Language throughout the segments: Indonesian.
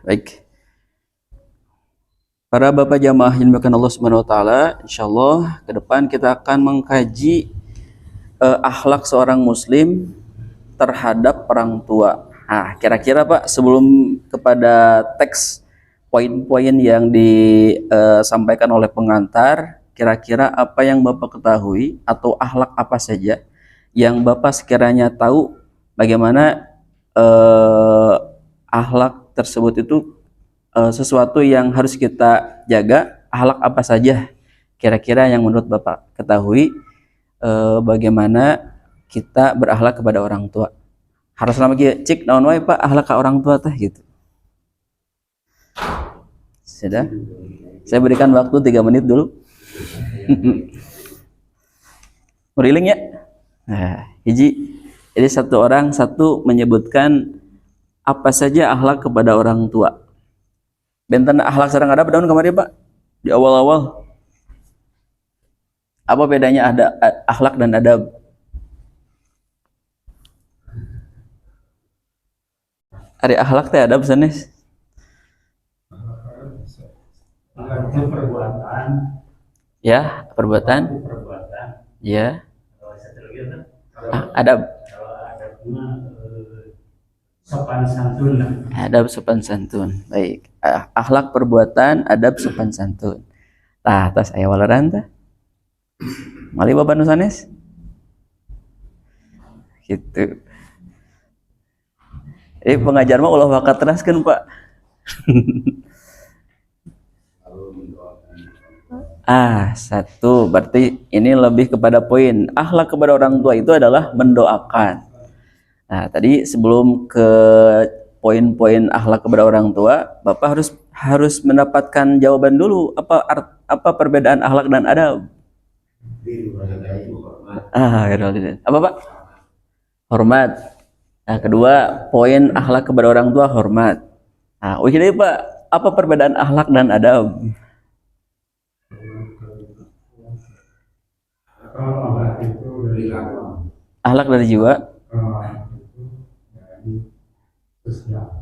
Baik. Para bapak jamaah yang dimuliakan Allah Subhanahu wa taala, insyaallah ke depan kita akan mengkaji akhlak seorang muslim terhadap orang tua. Nah, kira-kira Pak, sebelum kepada teks poin-poin yang disampaikan oleh pengantar, kira-kira apa yang Bapak ketahui atau akhlak apa saja yang Bapak sekiranya tahu bagaimana akhlak tersebut itu sesuatu yang harus kita jaga, akhlak apa saja kira-kira yang menurut Bapak ketahui bagaimana kita berakhlak kepada orang tua. Harus lama cik naon wae Pak akhlak ke orang tua teh gitu. Sudah? Saya berikan waktu 3 menit dulu. Meriling ya? Nah, hiji. Jadi satu orang menyebutkan apa saja akhlak kepada orang tua. Benten akhlak sareng adab daun kemarin Pak di awal-awal. Apa bedanya ada akhlak dan adab? Ari akhlak teh adab sanes. Perbuatan. Ya, perbuatan. Ya. Adab. Sopan santun. Adab sopan santun. Baik. Akhlak perbuatan, adab sopan santun. Tah, tas aya walaran tah. Mali Bapak nu sanes. Gitu. Pengajar mah ulah wakat teraskeun Pak. Satu. Berarti ini lebih kepada poin. Akhlak kepada orang tua itu adalah mendoakan. Nah, tadi sebelum ke poin-poin akhlak kepada orang tua, Bapak harus mendapatkan jawaban dulu. Apa perbedaan akhlak dan adab? Apa Pak? Hormat. Nah, kedua, poin akhlak kepada orang tua hormat. Nah, jadi Pak, apa perbedaan akhlak dan adab? Akhlak dari jiwa.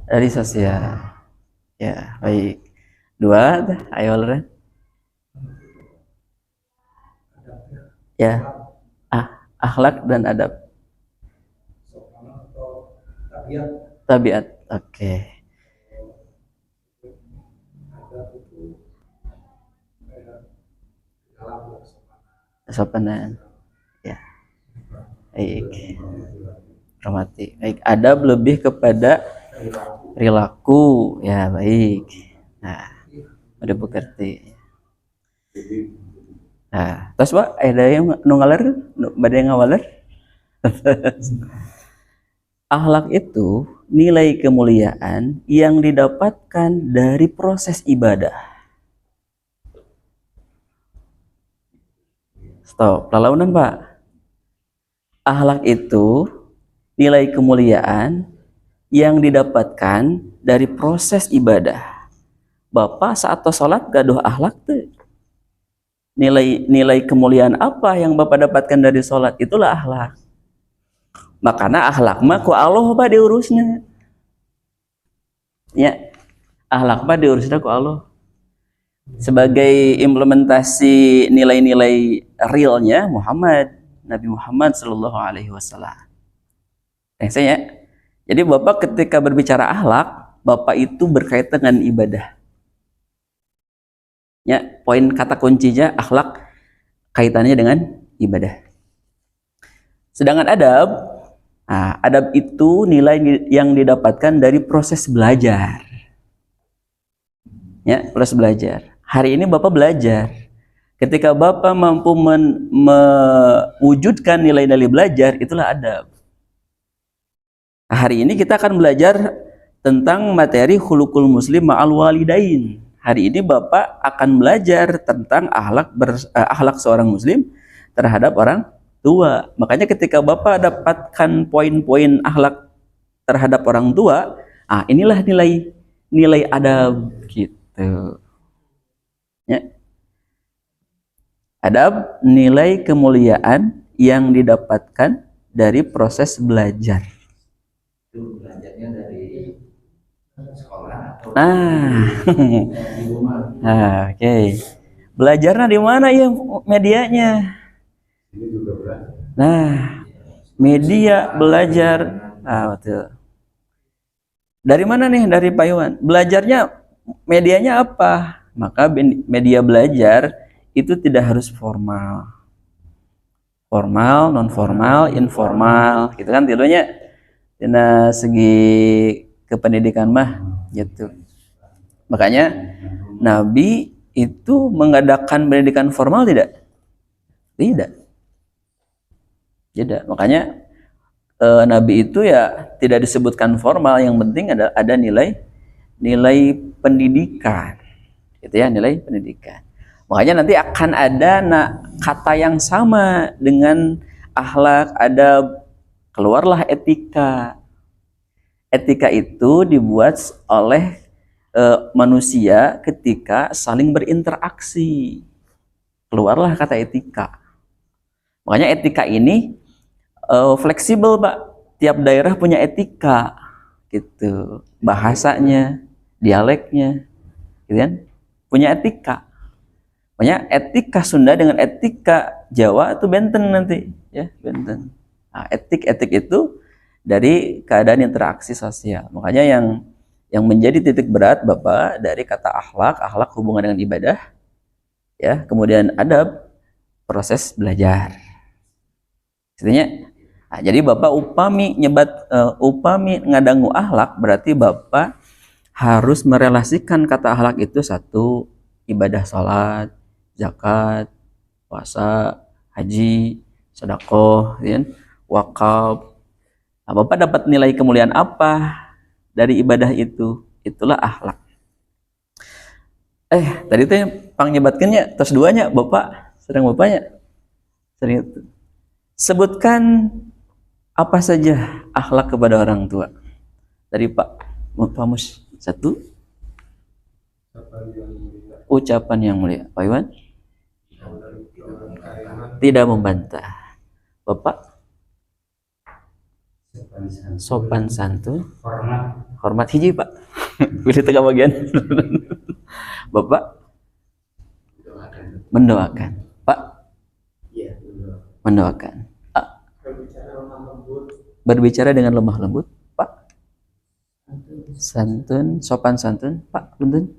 Dari sosial. Ya, baik. Dua, ayo Ren. Ya. Akhlak dan adab. Tabiat. Oke. Kesopanan. Ya. Baik. Hormati. Baik, adab lebih kepada perilaku. Ya, baik. Nah, udah mengerti. Nah, terus Pak, ada yang ngaler, ada yang ngawaler. Akhlak itu nilai kemuliaan yang didapatkan dari proses ibadah. Stop, lalaunan Pak. Akhlak itu nilai kemuliaan yang didapatkan dari proses ibadah. Bapak saat sholat gaduh akhlak tuh. Nilai kemuliaan apa yang Bapak dapatkan dari sholat? Itulah akhlak. Makanya akhlak mah ku Allah Pak diurusnya. Ya, akhlak mah diurusnya ku Allah. Sebagai implementasi nilai-nilai realnya Nabi Muhammad Sallallahu Alaihi Wasallam. Saya, jadi Bapak ketika berbicara akhlak, Bapak itu berkaitan dengan ibadah. Ya, poin kata kuncinya akhlak kaitannya dengan ibadah. Sedangkan adab itu nilai yang didapatkan dari proses belajar. Ya, proses belajar. Hari ini Bapak belajar. Ketika Bapak mampu mewujudkan nilai-nilai belajar, itulah adab. Hari ini kita akan belajar tentang materi khuluqul muslim ma'al walidain. Hari ini Bapak akan belajar tentang akhlak seorang muslim terhadap orang tua. Makanya ketika Bapak dapatkan poin-poin akhlak terhadap orang tua, inilah nilai adab gitu. Ya. Adab nilai kemuliaan yang didapatkan dari proses belajar. Itu belajarnya dari sekolah Nah, nah, oke. Belajarnya di mana ya medianya? Nah, media belajar. Ah, betul. Dari mana nih? Dari Pak Iwan. Belajarnya medianya apa? Maka media belajar itu tidak harus formal. Formal, non formal, informal, gitu kan tidaknya dina segi kependidikan mah gitu. Makanya Nabi itu mengadakan pendidikan formal tidak? Tidak. Tidak. Makanya Nabi itu ya tidak disebutkan formal, yang penting ada nilai pendidikan. Gitu ya, nilai pendidikan. Makanya nanti akan ada kata yang sama dengan akhlak, ada keluarlah etika. Etika itu dibuat oleh manusia ketika saling berinteraksi. Keluarlah kata etika. Makanya etika ini fleksibel, Pak. Tiap daerah punya etika, gitu. Bahasanya, dialeknya, gitu kan? Punya etika. Makanya etika Sunda dengan etika Jawa itu benten nanti, ya benten. Nah, etik itu dari keadaan interaksi sosial. Makanya yang menjadi titik berat Bapak dari kata akhlak hubungan dengan ibadah, ya, kemudian adab, proses belajar. Artinya, nah, jadi Bapak upami ngadangu akhlak berarti Bapak harus merelasikan kata akhlak itu satu ibadah salat, zakat, puasa, haji, sedekah, ya, wakaf. Nah, Bapak dapat nilai kemuliaan apa dari ibadah itu? Itulah akhlak. Tadi teh pang nyebatkannya terus duanya Bapak, sedang Bapaknya. Sering itu. Sebutkan apa saja akhlak kepada orang tua. Dari Pak Mus satu. Ucapan yang mulia. Pak Iwan? Tidak membantah. Bapak? Sopan santun. Hormat hiji, Pak. Pilih tengah bagian. Bapak? Mendoakan. Pak? Mendoakan. Berbicara dengan lemah lembut. Pak? Santun, sopan santun. Pak, punten.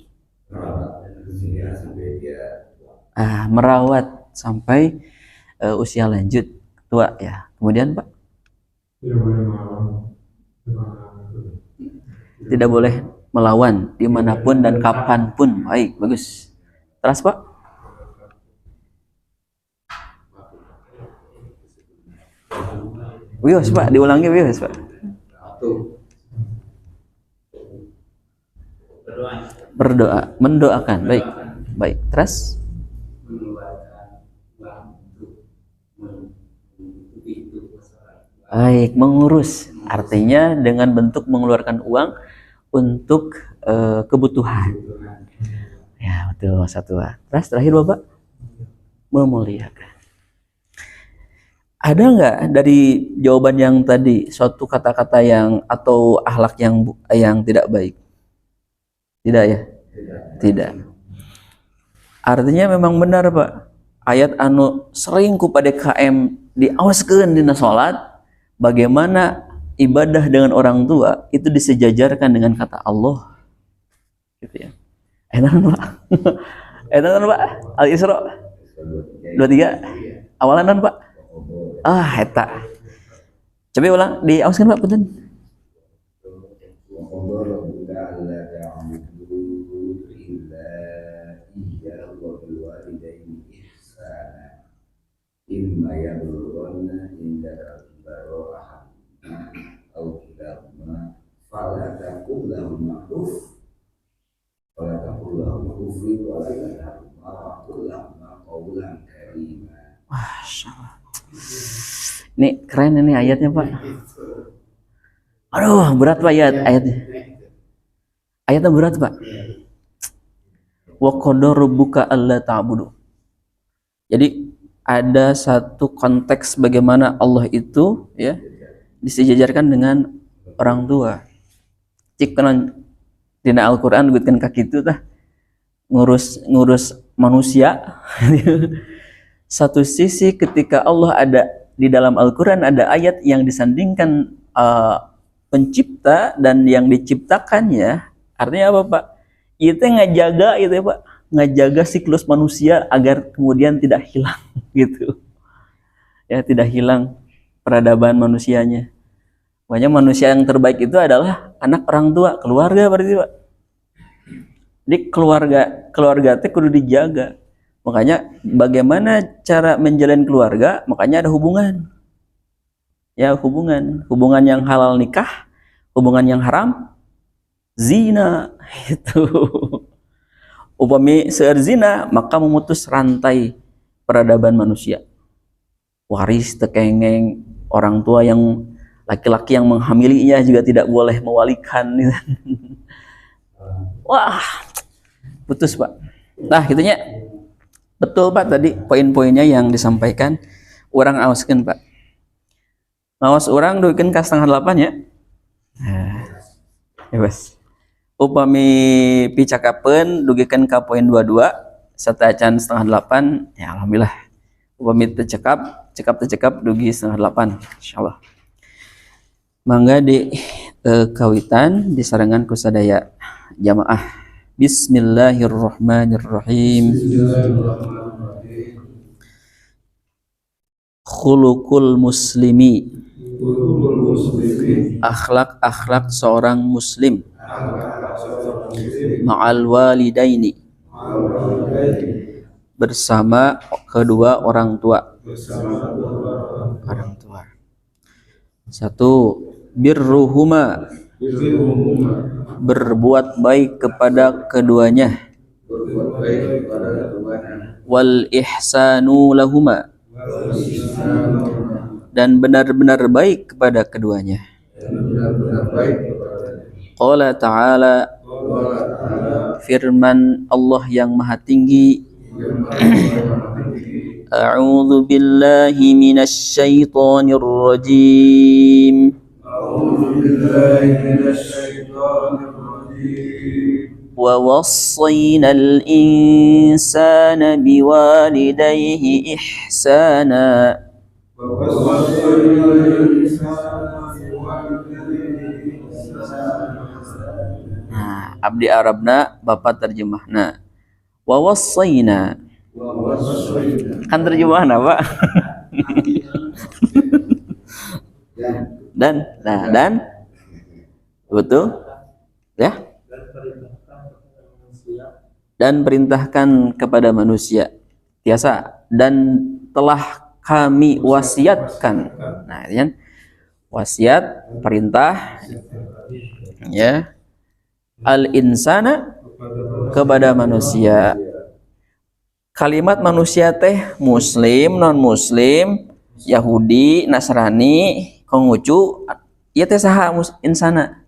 Merawat sampai usia lanjut, tua ya. Kemudian Pak? Tidak boleh melawan dimanapun dan kapanpun. Baik, bagus. Terus Pak? Wios Pak, diulangi wios Pak. Berdoa, mendoakan. Baik, baik. Terus? Baik, mengurus. Artinya dengan bentuk mengeluarkan uang untuk kebutuhan. Ya, betul, satu. Terus terakhir Bapak? Memuliakan. Ada nggak dari jawaban yang tadi suatu kata-kata yang atau akhlak yang tidak baik? Tidak ya? Tidak. Artinya memang benar Pak. Ayat anu sering ku pada KM diawaskeun dina salat, bagaimana ibadah dengan orang tua itu disejajarkan dengan kata Allah. Gitu ya. Enak Pak. Enak Pak. Al-Isra 23. Awalan Pak. Eta. Coba ulang, diawaskan Pak, punten. Masya Allah. Ini keren ini ayatnya Pak. Aduh, berat Pak ayatnya. Ayatnya berat Pak. Wa qadara rabbuka alla ta'budu. Jadi ada satu konteks bagaimana Allah itu ya disejajarkan dengan orang tua. Cik Dina Al-Qur'an disebutkan kaki itu tah ngurus manusia. Satu sisi ketika Allah ada di dalam Al-Quran ada ayat yang disandingkan pencipta dan yang diciptakannya, artinya apa Pak? Itu ngejaga itu ya Pak, ngejaga siklus manusia agar kemudian tidak hilang gitu ya, tidak hilang peradaban manusianya. Makanya manusia yang terbaik itu adalah anak orang tua, keluarga berarti Pak. Jadi keluarga itu kudu dijaga. Makanya bagaimana cara menjalin keluarga? Makanya ada hubungan. Ya, hubungan yang halal nikah, hubungan yang haram zina itu. Upami seueur zina, maka memutus rantai peradaban manusia. Waris tekengeng, orang tua yang laki-laki yang menghamilinya juga tidak boleh mewalikan. Wah, putus Pak. Nah, gitunya. Betul Pak tadi poin-poinnya yang disampaikan. Orang awaskeun Pak. Ngawas orang duikeun ka 7:30 ya. Nah, bebas. Upami picakapeun dugikeun ka poin 22 serta acan 7:30 ya alhamdulillah. Upami teu cekap dugi 7:30 insyaallah. Mangga di kawitan disarengan ku sadaya jamaah. Bismillahirrahmanirrahim. Khuluqul muslimi, akhlak seorang muslim, ma'al walidaini, bersama kedua orang tua. Satu, birruhuma, berbuat baik kepada keduanya. Wal ihsanu lahuma, dan benar-benar baik kepada keduanya. Qala ta'ala, firman Allah yang maha tinggi, A'udzu billahi minasy syaithanir rajim. Wa wassayna al-insana biwalidayhi ihsana. Nah, abdi Arabna bapak terjemahna. Wa wassayna. Kan terjemahan apa? dan betul ya, dan perintahkan kepada manusia biasa, dan telah kami wasiatkan. Nah, kan wasiat, perintah ya, al insana, kepada manusia. Kalimat manusia teh muslim, non muslim, Yahudi, Nasrani, Konghucu, ieu teh saha insana?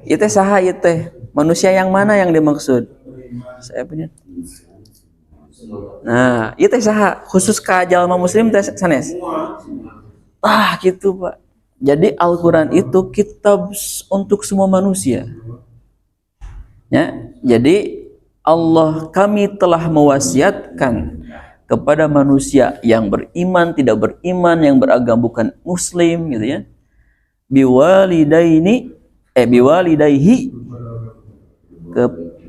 Ieu teh saha ieu teh? Manusia yang mana yang dimaksud? Saya punya. Nah, ieu teh saha? Khusus ka jalma muslim teh sanes? Ah, gitu, Pak. Jadi Al-Qur'an itu kitab untuk semua manusia. Ya, jadi Allah, kami telah mewasiatkan kepada manusia yang beriman, tidak beriman, yang beragama bukan muslim gitu ya. Biwalidayhi,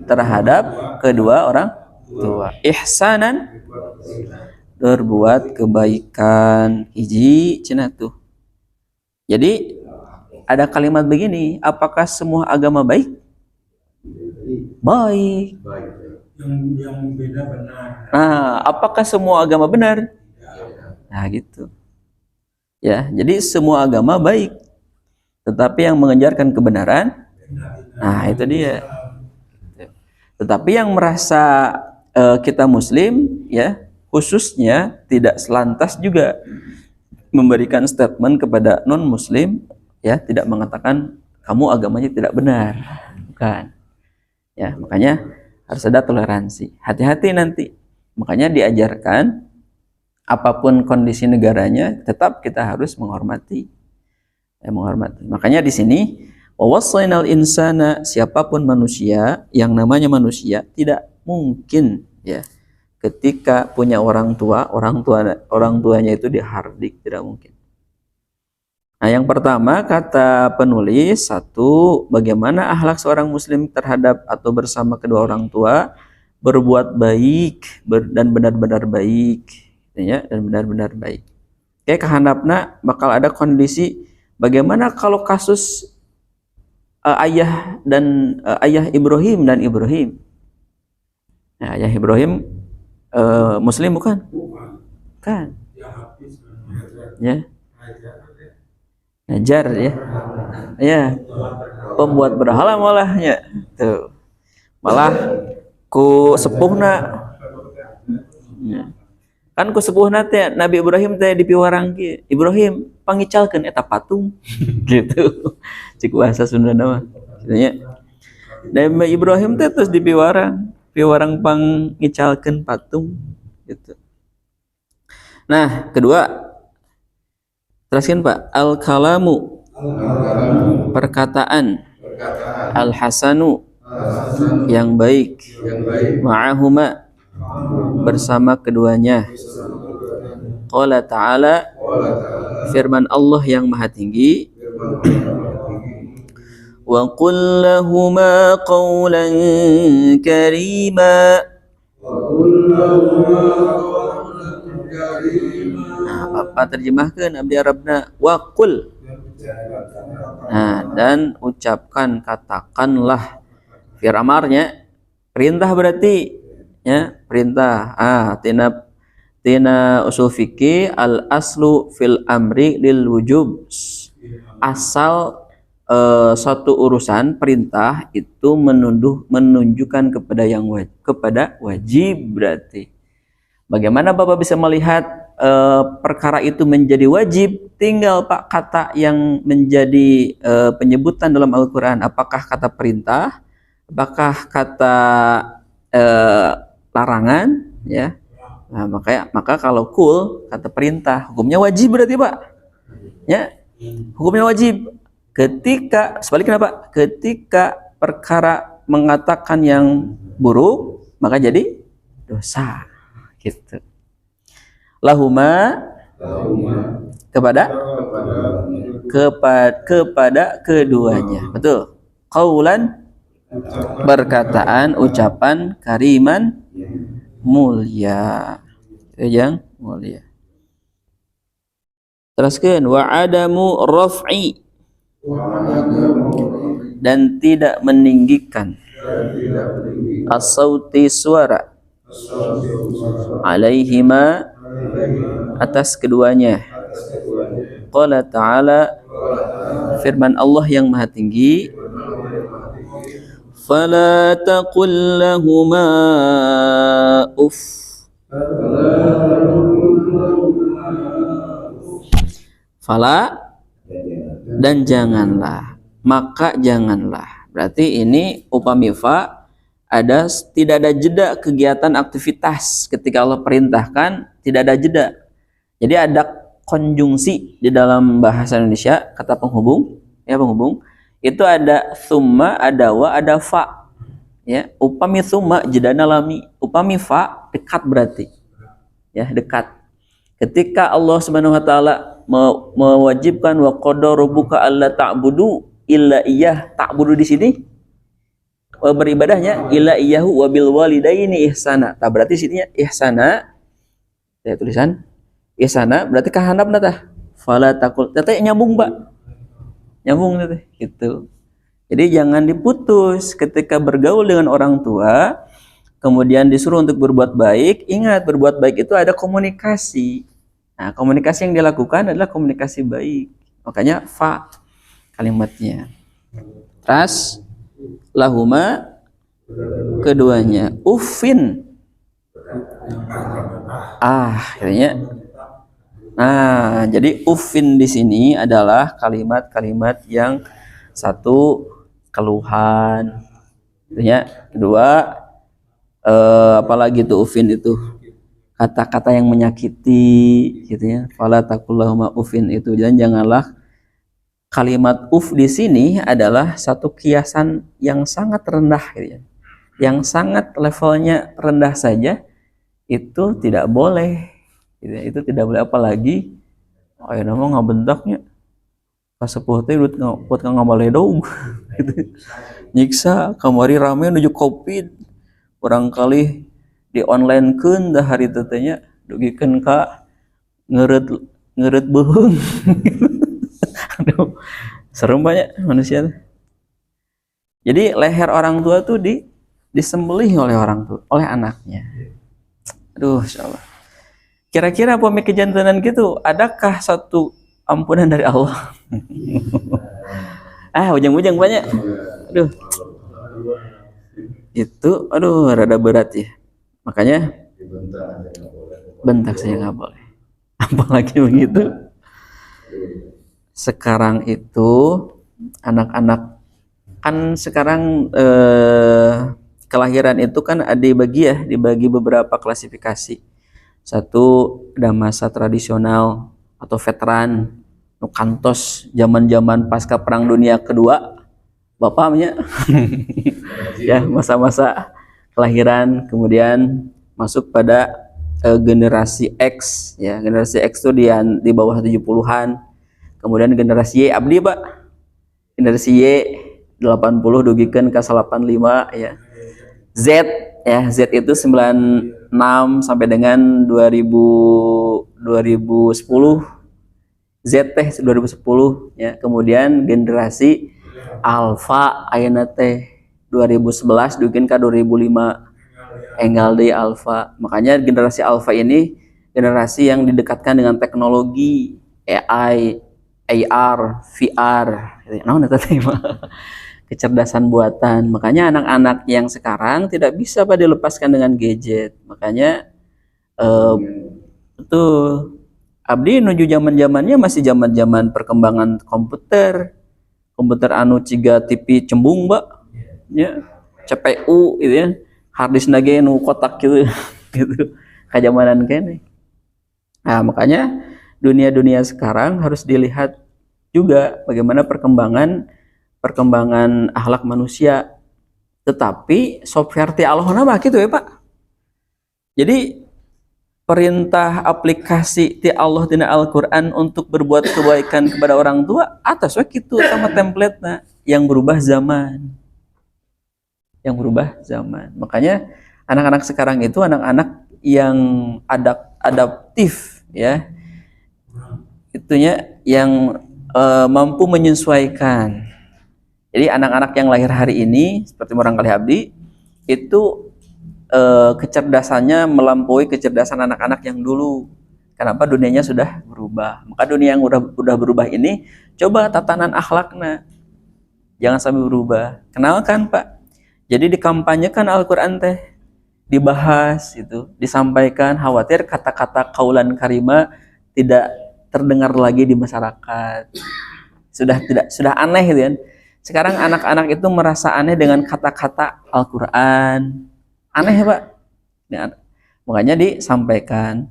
terhadap kedua orang tua. Ihsanan, berbuat kebaikan. Hiji cenah tuh. Jadi ada kalimat begini, apakah semua agama baik? Baik. Yang beda benar. Nah, apakah semua agama benar? Nah, gitu. Ya, jadi semua agama baik. Tetapi yang mengejarkan kebenaran, nah itu dia. Tetapi yang merasa kita muslim ya, khususnya tidak selantas juga memberikan statement kepada non muslim ya, tidak mengatakan kamu agamanya tidak benar. Bukan. Ya, makanya harus ada toleransi. Hati-hati nanti. Makanya diajarkan apapun kondisi negaranya, tetap kita harus menghormati. Ya, menghormati. Makanya di sini Wa wassaynal insana, siapapun manusia, yang namanya manusia tidak mungkin ya ketika punya orang tuanya itu dihardik, tidak mungkin. Nah, yang pertama kata penulis, satu, bagaimana akhlak seorang muslim terhadap atau bersama kedua orang tua, berbuat baik dan benar-benar baik, ya, dan benar-benar baik. Oke, kehandapna bakal ada kondisi bagaimana kalau kasus ayah Ibrahim dan Ibrahim. Nah, ayah Ibrahim muslim bukan? Kan? Ya. Najar ya. Ya. Pembuat berhala malahnya. Tuh. Malah ku sepuhna. Ya. Kan ku sepuhna teh Nabi Ibrahim teh dipiwarang kieu. Ibrahim pangicalkeun eta patung. Gitu. Cik bahasa Sunda mah. Katanya Nabi Ibrahim teh terus piwarang pangicalkeun patung gitu. Nah, kedua, teruskan Pak, al-kalamu, perkataan, al-hasanu, yang baik, ma'ahuma, bersama keduanya. Qala ta'ala, firman Allah yang maha tinggi, wa qul lahuma qawlan karima. Nah, Bapak terjemahkan abdi Arabna wa qul. Nah, dan ucapkan, katakanlah. Fi'il amarnya perintah berarti ya, perintah. Tina usul fikih al aslu fil amri lil wujub. Asal suatu urusan perintah itu menunjukkan kepada wajib berarti. Bagaimana Bapak bisa melihat perkara itu menjadi wajib? Tinggal Pak kata yang menjadi penyebutan dalam Al-Quran. Apakah kata perintah? Apakah kata larangan? Ya. Nah, maka kalau kul kata perintah, hukumnya wajib berarti Pak. Ya, hukumnya wajib. Ketika sebaliknya Pak, ketika perkara mengatakan yang buruk, maka jadi dosa. Gitu. Lahuma kepada keduanya. Betul. Qaulan, perkataan, ucapan, kariman, mulia. Yang mulia. Teruskan wa adamu raf'i, dan tidak meninggikan as-sauti, suara, alaihima, atas keduanya. Qala ta'ala, firman Allah yang maha tinggi, fala taqul lahuma uff, fala, dan janganlah, maka janganlah. Berarti ini upamifa, tidak ada jeda kegiatan aktivitas ketika Allah perintahkan, tidak ada jeda. Jadi ada konjungsi di dalam bahasa Indonesia, kata penghubung, ya penghubung, itu ada summa, ada wa, ada fa. Ya, upami summa jedana lami, upami fa dekat berarti. Ya, dekat. Ketika Allah Subhanahu wa taala mewajibkan wa qadara rabbuka alla ta'budu illa iyyah, ta'budu di sini beribadahnya illa iyyahu wa bil walidaini ihsana. Nah, berarti sininya ihsana. Ya, tulisan ihsana berarti kahandapna tah. Fala taqul. Teh nyambung, Pak. Nyambung teh gitu. Jadi jangan diputus ketika bergaul dengan orang tua, kemudian disuruh untuk berbuat baik. Ingat, berbuat baik itu ada komunikasi. Nah, komunikasi yang dilakukan adalah komunikasi baik. Makanya fa kalimatnya. Terus lahuma, keduanya, uffin, katanya. Nah, jadi uffin di sini adalah kalimat-kalimat yang satu keluhan, ya. Kedua, apalagi tuh uffin itu kata-kata yang menyakiti, gitu ya. Fala taqul lahuma uffin itu, dan janganlah kalimat uf di sini adalah satu kiasan yang sangat rendah gitu ya. Yang sangat levelnya rendah saja itu tidak boleh gitu ya. Itu tidak boleh, apalagi ayo nama ngabentaknya kasepuh teh buat ngamaledog gitu. Nyiksa kamari rame nuju covid barangkali di online kun dah hari tetenya dugikeun ka ngeureut ngeureut beuheung. Aduh, serem banyak manusia. Jadi leher orang tua tuh disembelih oleh orang tua, oleh anaknya. Aduh, insyaallah. Kira-kira pomi kejantanan gitu, adakah satu ampunan dari Allah? Ujung-ujung banyak. Aduh. Itu, aduh, rada berat ya. Makanya bentak saja nggak boleh. Apalagi begitu. Sekarang itu anak-anak kan sekarang kelahiran itu kan dibagi beberapa klasifikasi. Satu ada masa tradisional atau veteran, kantos zaman-zaman pasca Perang Dunia Kedua, bapaknya, ya masa-masa kelahiran, kemudian masuk pada generasi X, ya generasi X itu di bawah 70-an. Kemudian generasi Y abdi Pak, generasi Y 80 dugikeun ka 85 ya. Z ya, Z itu 96 sampai dengan 2010. Z teh 2010 ya. Kemudian generasi Alpha ayeuna teh 2011 dugikeun ka 2005 enggal deui Alpha. Makanya generasi Alpha ini generasi yang didekatkan dengan teknologi AI, AR, VR, kecerdasan buatan. Makanya anak-anak yang sekarang tidak bisa dilepaskan dengan gadget. Makanya itu abdi nuju zaman-zamannya masih zaman-zaman perkembangan komputer anu ciga TV cembung Mbak, ya CPU gitu ya, harddisk nage nu kotak gitu gitu kajamanan kene. Nah makanya dunia sekarang harus dilihat juga bagaimana perkembangan akhlak manusia. Tetapi software ti Allah nama gitu ya Pak. Jadi perintah aplikasi ti Allah tina Al-Qur'an untuk berbuat kebaikan kepada orang tua atas we kitu sama template-na yang berubah zaman. Makanya anak-anak sekarang itu anak-anak yang adaptif ya. Itunya yang mampu menyesuaikan. Jadi anak-anak yang lahir hari ini seperti barangkali abdi itu kecerdasannya melampaui kecerdasan anak-anak yang dulu. Kenapa? Dunianya sudah berubah. Maka dunia yang udah berubah ini coba tatanan akhlaknya jangan sampai berubah. Kenalkan Pak. Jadi dikampanyekan Al-Qur'an teh, dibahas itu, disampaikan, khawatir kata-kata kaulan karima tidak terdengar lagi di masyarakat. Sudah aneh gitu kan. Sekarang anak-anak itu merasa aneh dengan kata-kata Al-Qur'an. Aneh Pak. Ya, makanya disampaikan.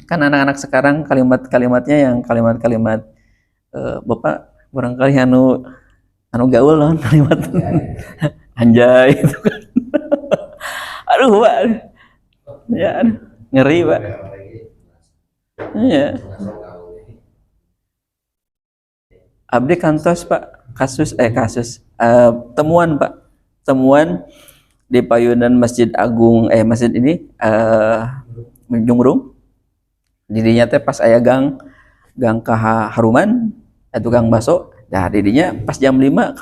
Kan anak-anak sekarang kalimat-kalimatnya yang kalimat-kalimat Bapak barangkali anu gaul loh kalimat anjay itu kan. Aduh Pak. Ya, ngeri Pak. Iya. Abdi kantos Pak, temuan Pak, temuan di payunan Masjid Agung masjid ini Jumrung. Didinya teh pas aya gang Haruman atau gang baso. Nah didinya pas jam 5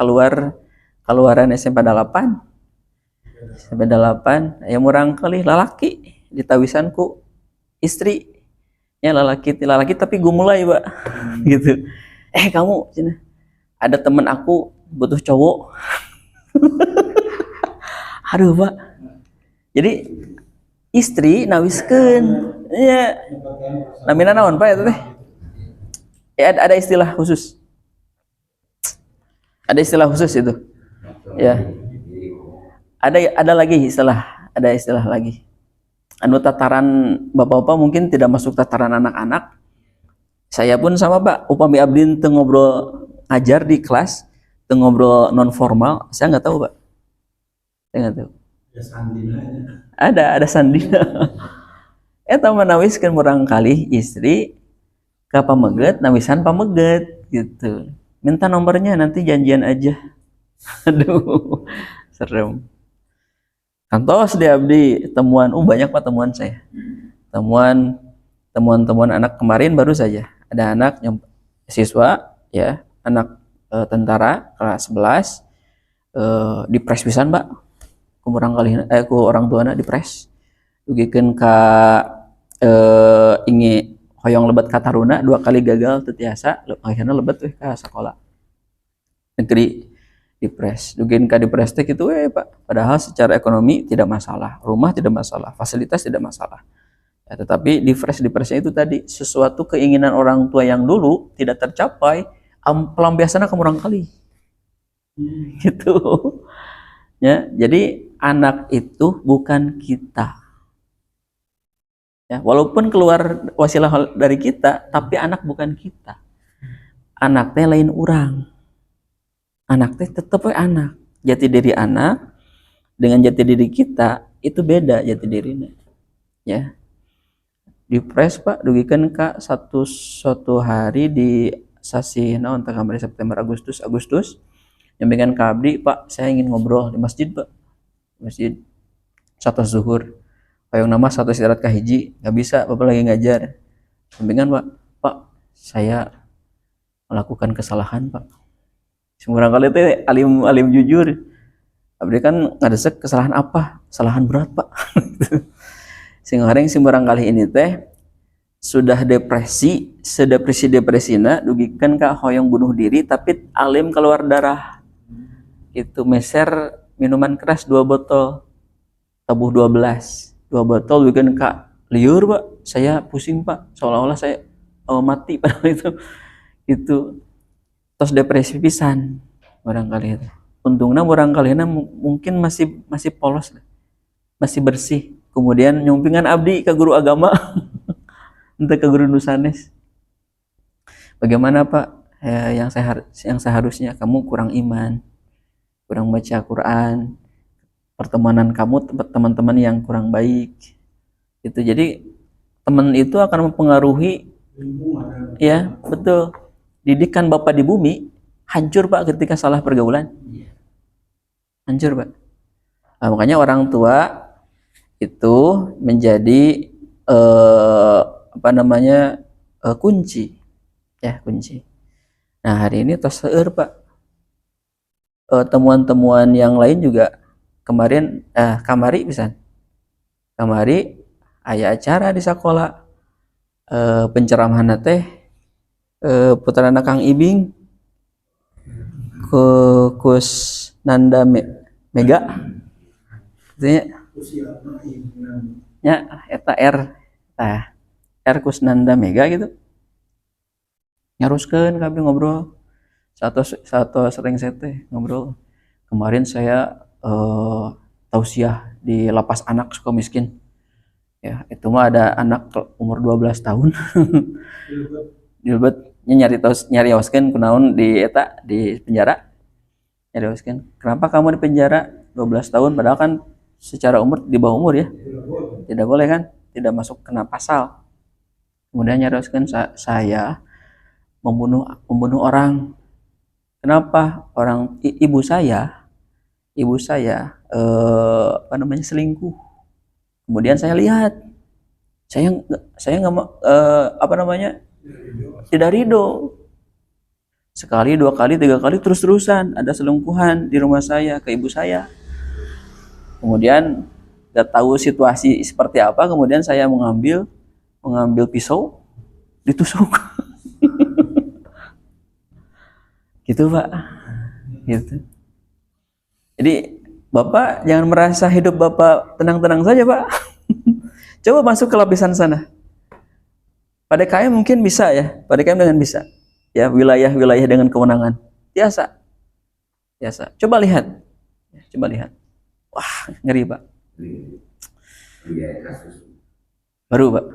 keluaran SMP 8 aya murang kali lalaki ditawisanku istri ya lalaki tapi gumulai Pak gitu. Kamu cina ada temen aku butuh cowok. Aduh Pak. Jadi istri nawiskeun ya namina naon Pak eta teh? Ya ada istilah khusus. Ada istilah khusus itu. Ya. Ada istilah lagi. Anu tataran bapak-bapak mungkin tidak masuk tataran anak-anak. Saya pun sama Pak, upami abdi teu ngobrol ngajar di kelas tuh ngobrol non formal, saya nggak tahu Pak, saya nggak tahu. Ya sandinanya. Ada sandina. Eta menawiskeun murang kali istri ka pameget nawisan pameget gitu. Minta nomornya nanti janjian aja. Aduh, serem. Kantos di abdi temuan, banyak Pak temuan saya. Temuan anak kemarin baru saja. Ada anak yang siswa ya, anak tentara kelas 11 dipres pisan Pak. Kumurang kali ku orang tuana dipres. Dugikeun ka ingi hoyong lebat ka taruna 2 kali gagal teu tiasa, akhirna lebat weh ka sekolah negeri dipres. Dugikeun ka dipres teh kitu we Pak. Padahal secara ekonomi tidak masalah, rumah tidak masalah, fasilitas tidak masalah. Ya, tetapi dipresnya itu tadi sesuatu keinginan orang tua yang dulu tidak tercapai, pelampiasannya kemurang kali. Gitu. Ya, jadi anak itu bukan kita. Ya, walaupun keluar wasilah dari kita, tapi anak bukan kita. Anak teh lain orang. Anak teh tetap anak. Jati diri anak dengan jati diri kita itu beda jati dirinya. Ya. Dipres Pak, dugikeun ka suatu hari di sasi naon teh kamari September Agustus nyampingan ka abdi, Pak, saya ingin ngobrol di masjid Pak. Masjid satu zuhur. Hoyong nama satu istirahat ka hiji, nggak bisa, Bapak lagi ngajar. Sampingan Pak, saya melakukan kesalahan Pak. Semurang kali teh alim jujur. Abdi kan ngadesek kesalahan apa? Kesalahan berat Pak. Sing horeng semurang kali ini teh sudah depresi, sedepresi-depresina dugikeun ka hoyong bunuh diri tapi alim keluar darah. Itu meser minuman keras 2 botol. Tabuh 12. 2 botol dugikeun ka liur Pak. Saya pusing Pak, seolah-olah saya mati pada itu. Itu tos depresi pisan barangkali itu. Untungnya barangkali mungkin masih polos, masih bersih. Kemudian nyumpingan abdi ke guru agama, entah ke guru nusanes. Bagaimana Pak? Yang seharusnya kamu kurang iman, kurang baca Quran, pertemanan kamu teman-teman yang kurang baik. Itu jadi teman itu akan mempengaruhi. Ya betul. Didikan Bapak di bumi hancur Pak ketika salah pergaulan. Hancur Pak. Nah, makanya orang tua itu menjadi kunci ya, kunci. Nah hari ini tos seueur Pak, temuan-temuan yang lain juga kemarin kamari aya acara di sekolah, penceramahan teh putrana Kang Ibing ke Kus Nanda Mega ya, eta R Kusnanda Mega gitu nyaruskeun kabeh ngobrol satu sering sete ngobrol. Kemarin saya tausiah di lapas anak Sukamiskin ya, itu mah ada anak umur 12 tahun dilebet nyarioskeun kunaon di penjara, nyarioskeun kenapa kamu di penjara 12 tahun padahal kan secara umur di bawah umur ya, tidak boleh kan, tidak masuk kena pasal. Kemudian nyarioskeun saya membunuh orang. Kenapa? Orang ibu saya selingkuh. Kemudian saya lihat, saya nggak tidak ridho. Sekali, 2 kali, 3 kali terus-terusan ada selingkuhan di rumah saya ke ibu saya. Kemudian nggak tahu situasi seperti apa, kemudian saya mengambil pisau, ditusuk. Gitu Pak, gitu. Jadi Bapak jangan merasa hidup Bapak tenang-tenang saja Pak. Coba masuk ke lapisan sana. Pada KM mungkin bisa ya, pada KM dengan bisa. Ya, wilayah-wilayah dengan kewenangan. Biasa. Coba lihat. Wah, ngeri Pak. Baru Pak.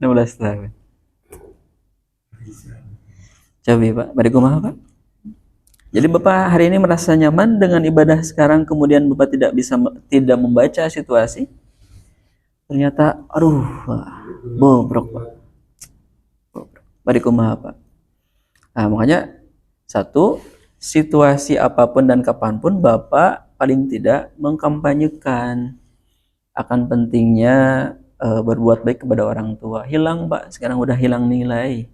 16 tahun. Coba Pak, bari kumaha Pak? Jadi Bapak hari ini merasa nyaman dengan ibadah sekarang, kemudian Bapak tidak membaca situasi. Ternyata aduh, bobrok Pak. Bari kumaha Pak? Nah, makanya satu, situasi apapun dan kapanpun Bapak paling tidak mengkampanyekan akan pentingnya berbuat baik kepada orang tua. Hilang Pak, sekarang udah hilang nilai.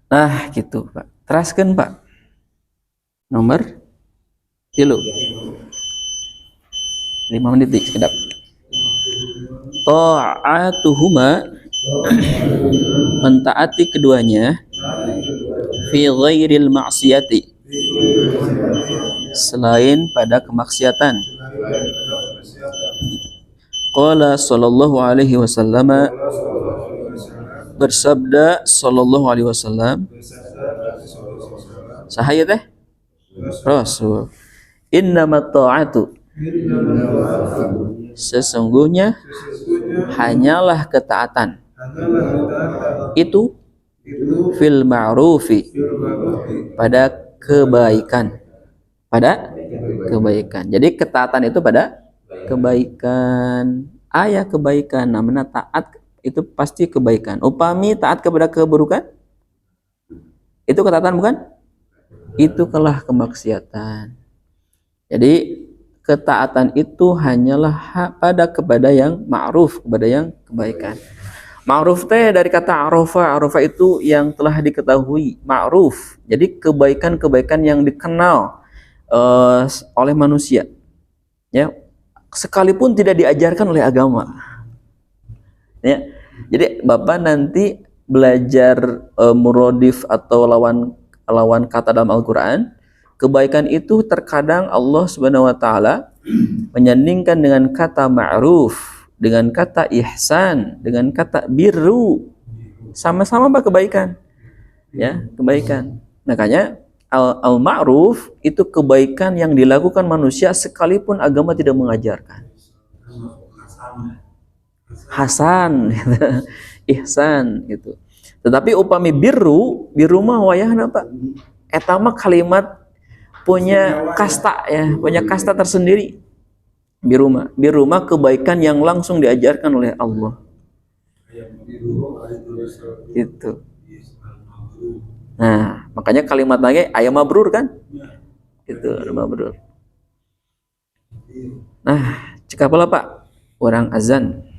Nah gitu Pak, teraskan Pak. Nomor 3 5 menit dik sekedap. Ta'atuhuma, mentaati keduanya, fi ghairil ma'siyati, selain pada kemaksiatan. Qala sallallahu alaihi wasallam, bersabda sallallahu alaihi wasallam, sahaya teh Rasul, innamat ta'atu, sesungguhnya hanyalah ketaatan itu fil ma'rufi, pada kebaikan, jadi ketaatan itu pada kebaikan, kebaikan, namanya taat itu pasti kebaikan. Upami taat kepada keburukan, itu ketaatan bukan? Itu kalah kemaksiatan. Jadi ketaatan itu hanyalah kepada yang ma'ruf, kepada yang kebaikan. Ma'ruf teh dari kata arafa. Arafa itu yang telah diketahui, ma'ruf. Jadi kebaikan-kebaikan yang dikenal oleh manusia. Ya, sekalipun tidak diajarkan oleh agama. Ya. Jadi Bapak nanti belajar muradif atau lawan kata dalam Al-Qur'an. Kebaikan itu terkadang Allah Subhanahu wa taala menyandingkan dengan kata ma'ruf, dengan kata ihsan, dengan kata birru. Sama-sama kebaikan. Ya, kebaikan. Makanya al-ma'ruf itu kebaikan yang dilakukan manusia sekalipun agama tidak mengajarkan. Hasan, ihsan gitu. Tetapi upami birru mah wayahna Pak. Eta mah kalimat punya kasta ya, punya kasta tersendiri. Birru mah kebaikan yang langsung diajarkan oleh Allah. Gitu. Nah, makanya kalimat lagi ayam mabrur kan? Gitu, mabrur. Nah, cek apa Pak? Orang azan.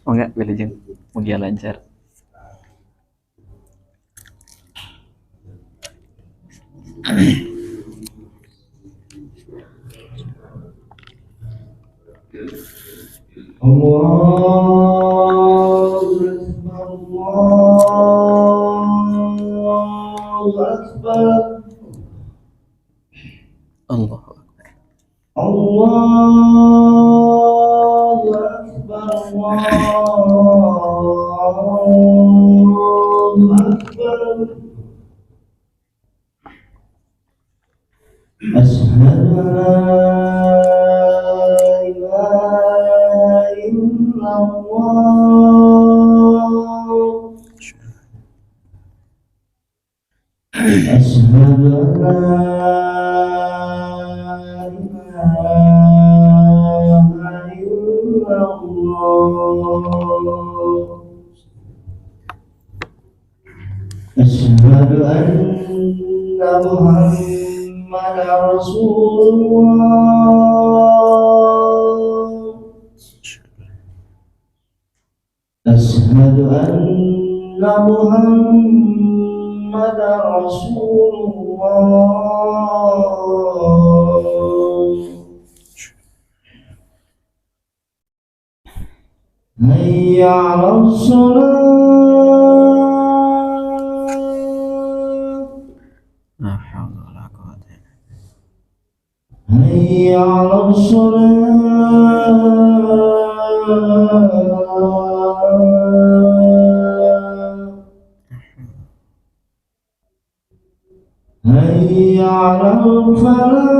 Oh enggak, wilujeng mugia lancar. Allahu Akbar. Allahu Akbar. Allahu Akbar. Allahu Akbar. Asyhadu an la ilaha illallah. Asyhadu an la ilaha illallah. Asyhadu anna Muhammadar Rasulullah. Asyhadu anna Muhammadar Rasulullah. Hayya 'alas shalah. La haula wala quwwata illa billah. hayya 'alas shalah, hayya 'alal falah,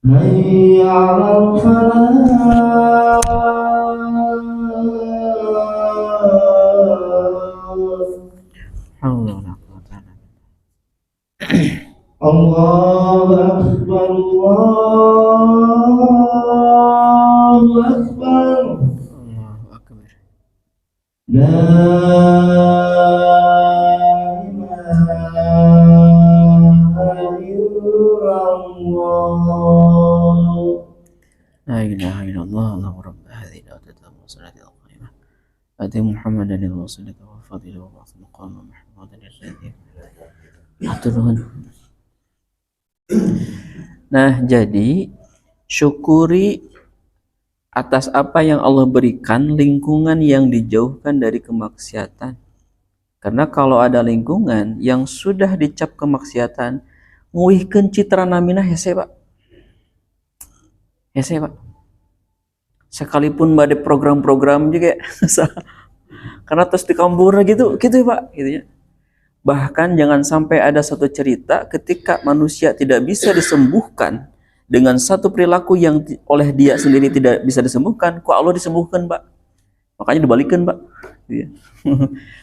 hayya 'alal falah. Allahu Akbar, Allahu Akbar, La ilaha illallah. La ilaha illallah Allahu rabb hadhihi al-da'wah wassalatu al-qa'imah ati Muhammadan al-wasilata wa fadila wa ba'th maqama Muhammadan alladhi aturun. Nah, jadi syukuri atas apa yang Allah berikan, lingkungan yang dijauhkan dari kemaksiatan. Karena kalau ada lingkungan yang sudah dicap kemaksiatan, nguihkeun citra namina hese, Pak. Hese, Pak. Sekalipun bade program-program juga karena terus dikambur gitu ya, Pak, gitu ya. Bahkan jangan sampai ada satu cerita ketika manusia tidak bisa disembuhkan dengan satu perilaku yang oleh dia sendiri tidak bisa disembuhkan, kok Allah disembuhkan, Pak. Makanya dibalikin, Pak. Iya.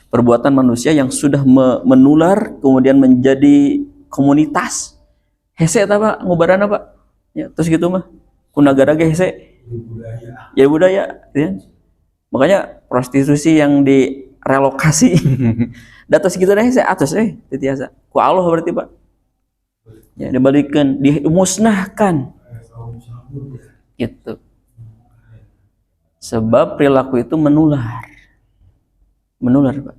Perbuatan manusia yang sudah menular kemudian menjadi komunitas. Hese eta, Pak, ngubarana, Pak. Ya, terus gitu mah. Kunagara ge hese. Ya budaya, ya. Makanya prostitusi yang direlokasi datos gitu deh saya atas titiasa ku Allah berarti, Pak, ya dibalikan, dimusnahkan gitu, sebab perilaku itu menular, Pak.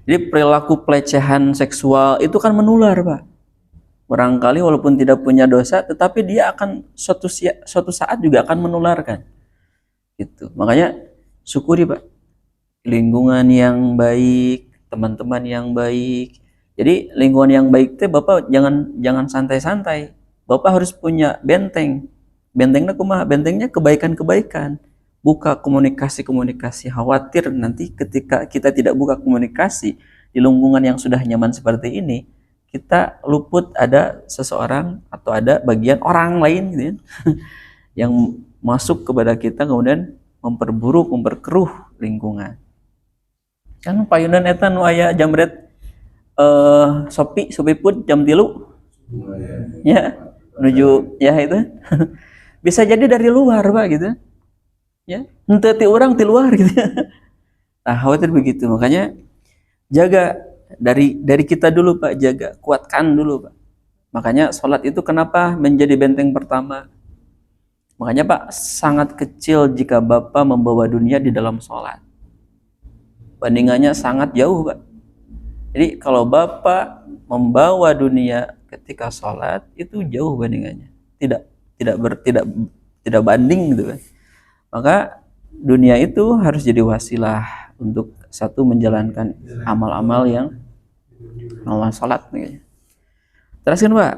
Jadi perilaku pelecehan seksual itu kan menular, Pak. Barangkali walaupun tidak punya dosa tetapi dia akan suatu saat juga akan menularkan gitu. Makanya syukuri, Pak, lingkungan yang baik, teman-teman yang baik. Jadi lingkungan yang baik teh Bapak jangan santai-santai. Bapak harus punya benteng. Bentengnya kumaha? Bentengnya kebaikan-kebaikan. Buka komunikasi-komunikasi. Khawatir nanti ketika kita tidak buka komunikasi di lingkungan yang sudah nyaman seperti ini, kita luput ada seseorang atau ada bagian orang lain gitu ya, yang masuk kepada kita kemudian memperkeruh lingkungan. Kan payunan eta nu aya jamret Sopi pun jam 3 ya menuju ya itu bisa jadi dari luar, Pak, gitu ya, henteu ti urang ti luar gitu ya. Nah, khawatir begitu. Makanya jaga dari kita dulu, Pak, jaga, kuatkan dulu, Pak. Makanya sholat itu kenapa menjadi benteng pertama. Makanya, Pak, sangat kecil jika Bapak membawa dunia di dalam sholat. Bandingannya sangat jauh, Pak. Jadi kalau Bapak membawa dunia ketika sholat itu jauh bandingannya, tidak banding gitu kan. Maka dunia itu harus jadi wasilah untuk satu menjalankan amal-amal yang amal sholat. Teruskan, Pak.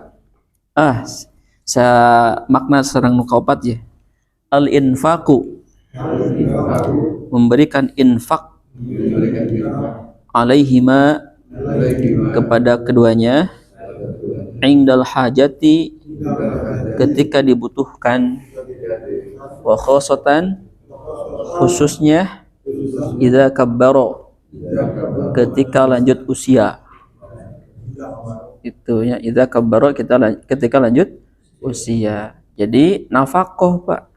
Makna sareng nu kaopat ya. Al-infaqu, memberikan infak, alaihima, kepada keduanya, indal hajati, ketika dibutuhkan, wa khosotan, khususnya, idza kabbaro, ketika lanjut usia. Itu ya, idza kabbaro, ketika lanjut usia. Jadi nafaqoh, Pak.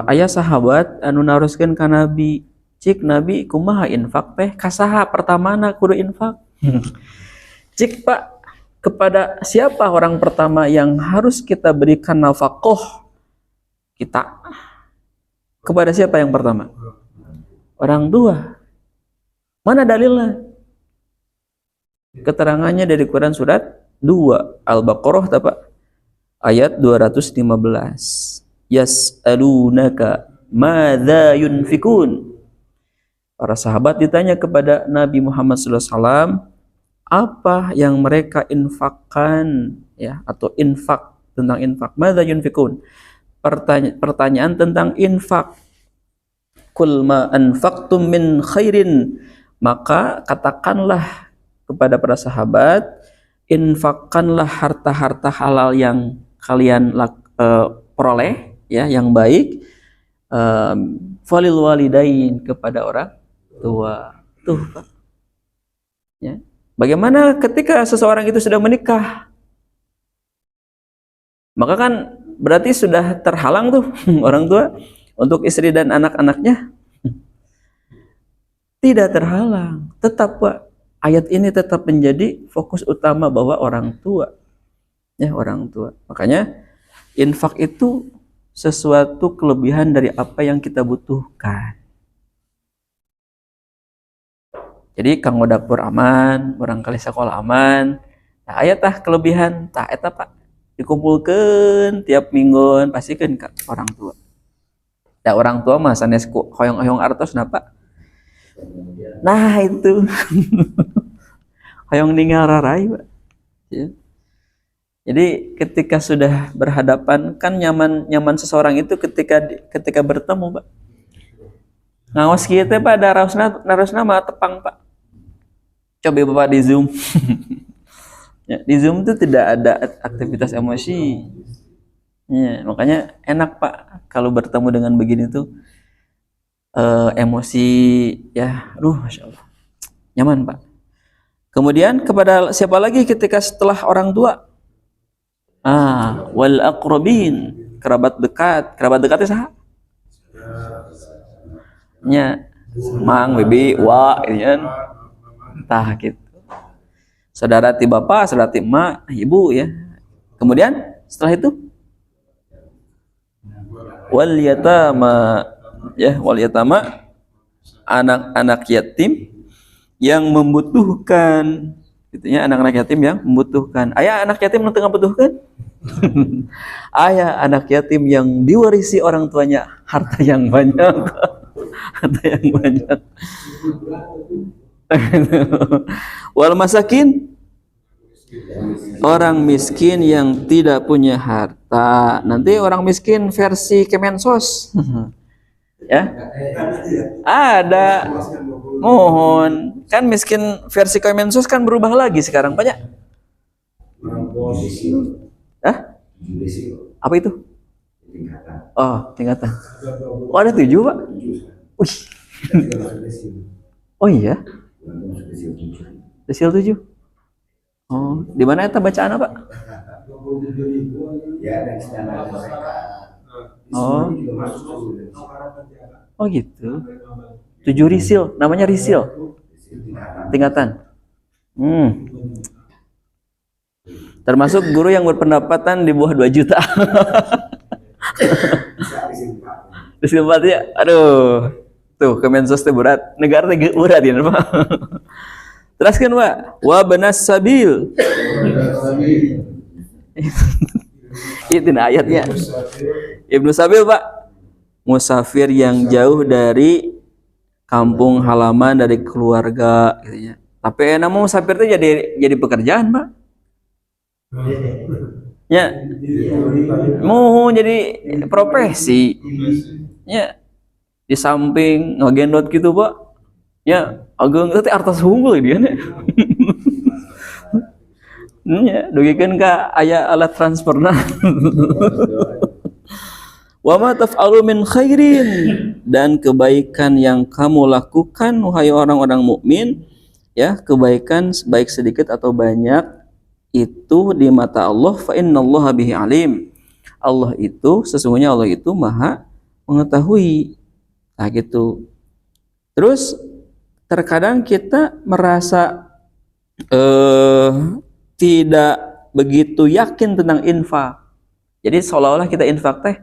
Aya sahabat anu naroskeun ka Nabi, cik Nabi kumaha infak teh, kasaha pertamana kudu infak. Cik, Pak, kepada siapa orang pertama yang harus kita berikan nafkah kita? Kepada siapa yang pertama? Orang tua. Mana dalilnya? Keterangannya dari Quran surat 2 Al-Baqarah, Pak, ayat 215. Yas'alunaka madza yunfikun, Para sahabat ditanya kepada Nabi Muhammad SAW, apa yang mereka infakkan, ya, atau infak, tentang infak. Madza yunfikun? Pertanyaan tentang infak. Kul ma anfaqtum min khairin, maka katakanlah kepada para sahabat, infakkanlah harta-harta halal yang kalian peroleh, ya, yang baik, falil walidain, kepada orang tua. Tuh, Pak. Ya. Bagaimana ketika seseorang itu sudah menikah? Maka kan berarti sudah terhalang tuh orang tua untuk istri dan anak-anaknya. Tidak terhalang. Tetap, Pak, ayat ini tetap menjadi fokus utama bahwa orang tua, ya, orang tua. Makanya infak itu sesuatu kelebihan dari apa yang kita butuhkan. Jadi kanggo dapur aman, barangkali sekolah aman. Nah, aya tah kelebihan, tah eta Pak dikumpulkeun tiap mingguan pasikeun ka orang tua. Da orang tua mah sanes hoyong-hoyong artos Pak. Nah itu. Hoyong ninggal rarai, Pak. Ya. Jadi ketika sudah berhadapan, kan nyaman seseorang itu ketika bertemu, Pak. Ngawas kieu teh Pak, narosna mah tepang, Pak. Coba Bapak di Zoom. Ya, di Zoom itu tidak ada aktivitas emosi. Ya, makanya enak Pak kalau bertemu dengan begini tuh emosi, ya, Masya Allah, nyaman Pak. Kemudian kepada siapa lagi ketika setelah orang tua? Wal aqrabin, kerabat dekat. Kerabat dekatnya saha? Nya, mang, bibi, wa, kan? Tah gitu. Saudara ti bapak, saudara ti emak, ibu, ya. Kemudian setelah itu wal yatama, ya, wal yatama, anak-anak yatim yang membutuhkan, gitu ya, anak-anak yatim yang membutuhkan. Aya anak yatim yang tengah membutuhkan? Aya anak yatim yang diwarisi orang tuanya harta yang banyak. Harta yang banyak. Wal masakin, orang miskin yang tidak punya harta. Nanti orang miskin versi Kemensos. Ya, ada. Mohon, kan miskin versi Kemensos kan berubah lagi sekarang banyak. Apa itu? Oh, tingkatan. Oh, ada 7, Pak. Wih. Oh iya. Desil 7. Oh, di mana eta bacaan Pak? Oh. Oh gitu. 7 risil, namanya risil. Tingkatan. Termasuk guru yang berpendapatan di bawah 2 juta. Risil 4 ya. Aduh. Tuh, Kemensos teh berat. Negara teh berat ya, Pak. Teruskan, Pak. Wa banas sabil. Itu ayatnya. Ibnu Sabil, Pak. Musafir yang jauh dari kampung halaman, dari keluarga gitu ya. Tapi enak musafir itu jadi pekerjaan, Pak. Ya. Mau jadi profesi. Ya. Di samping ngegendot gitu Pak, ya ageng teh artos unggul dia nih. Ya, dugikeun ka aya alat transferna. Wa ma taf'alu min khairin, dan kebaikan yang kamu lakukan wahai orang-orang mukmin, ya, kebaikan baik sedikit atau banyak itu di mata Allah, fa innallaha bihi alim. Sesungguhnya Allah itu Maha mengetahui. Nah gitu. Terus terkadang kita merasa tidak begitu yakin tentang infak. Jadi seolah-olah kita infak teh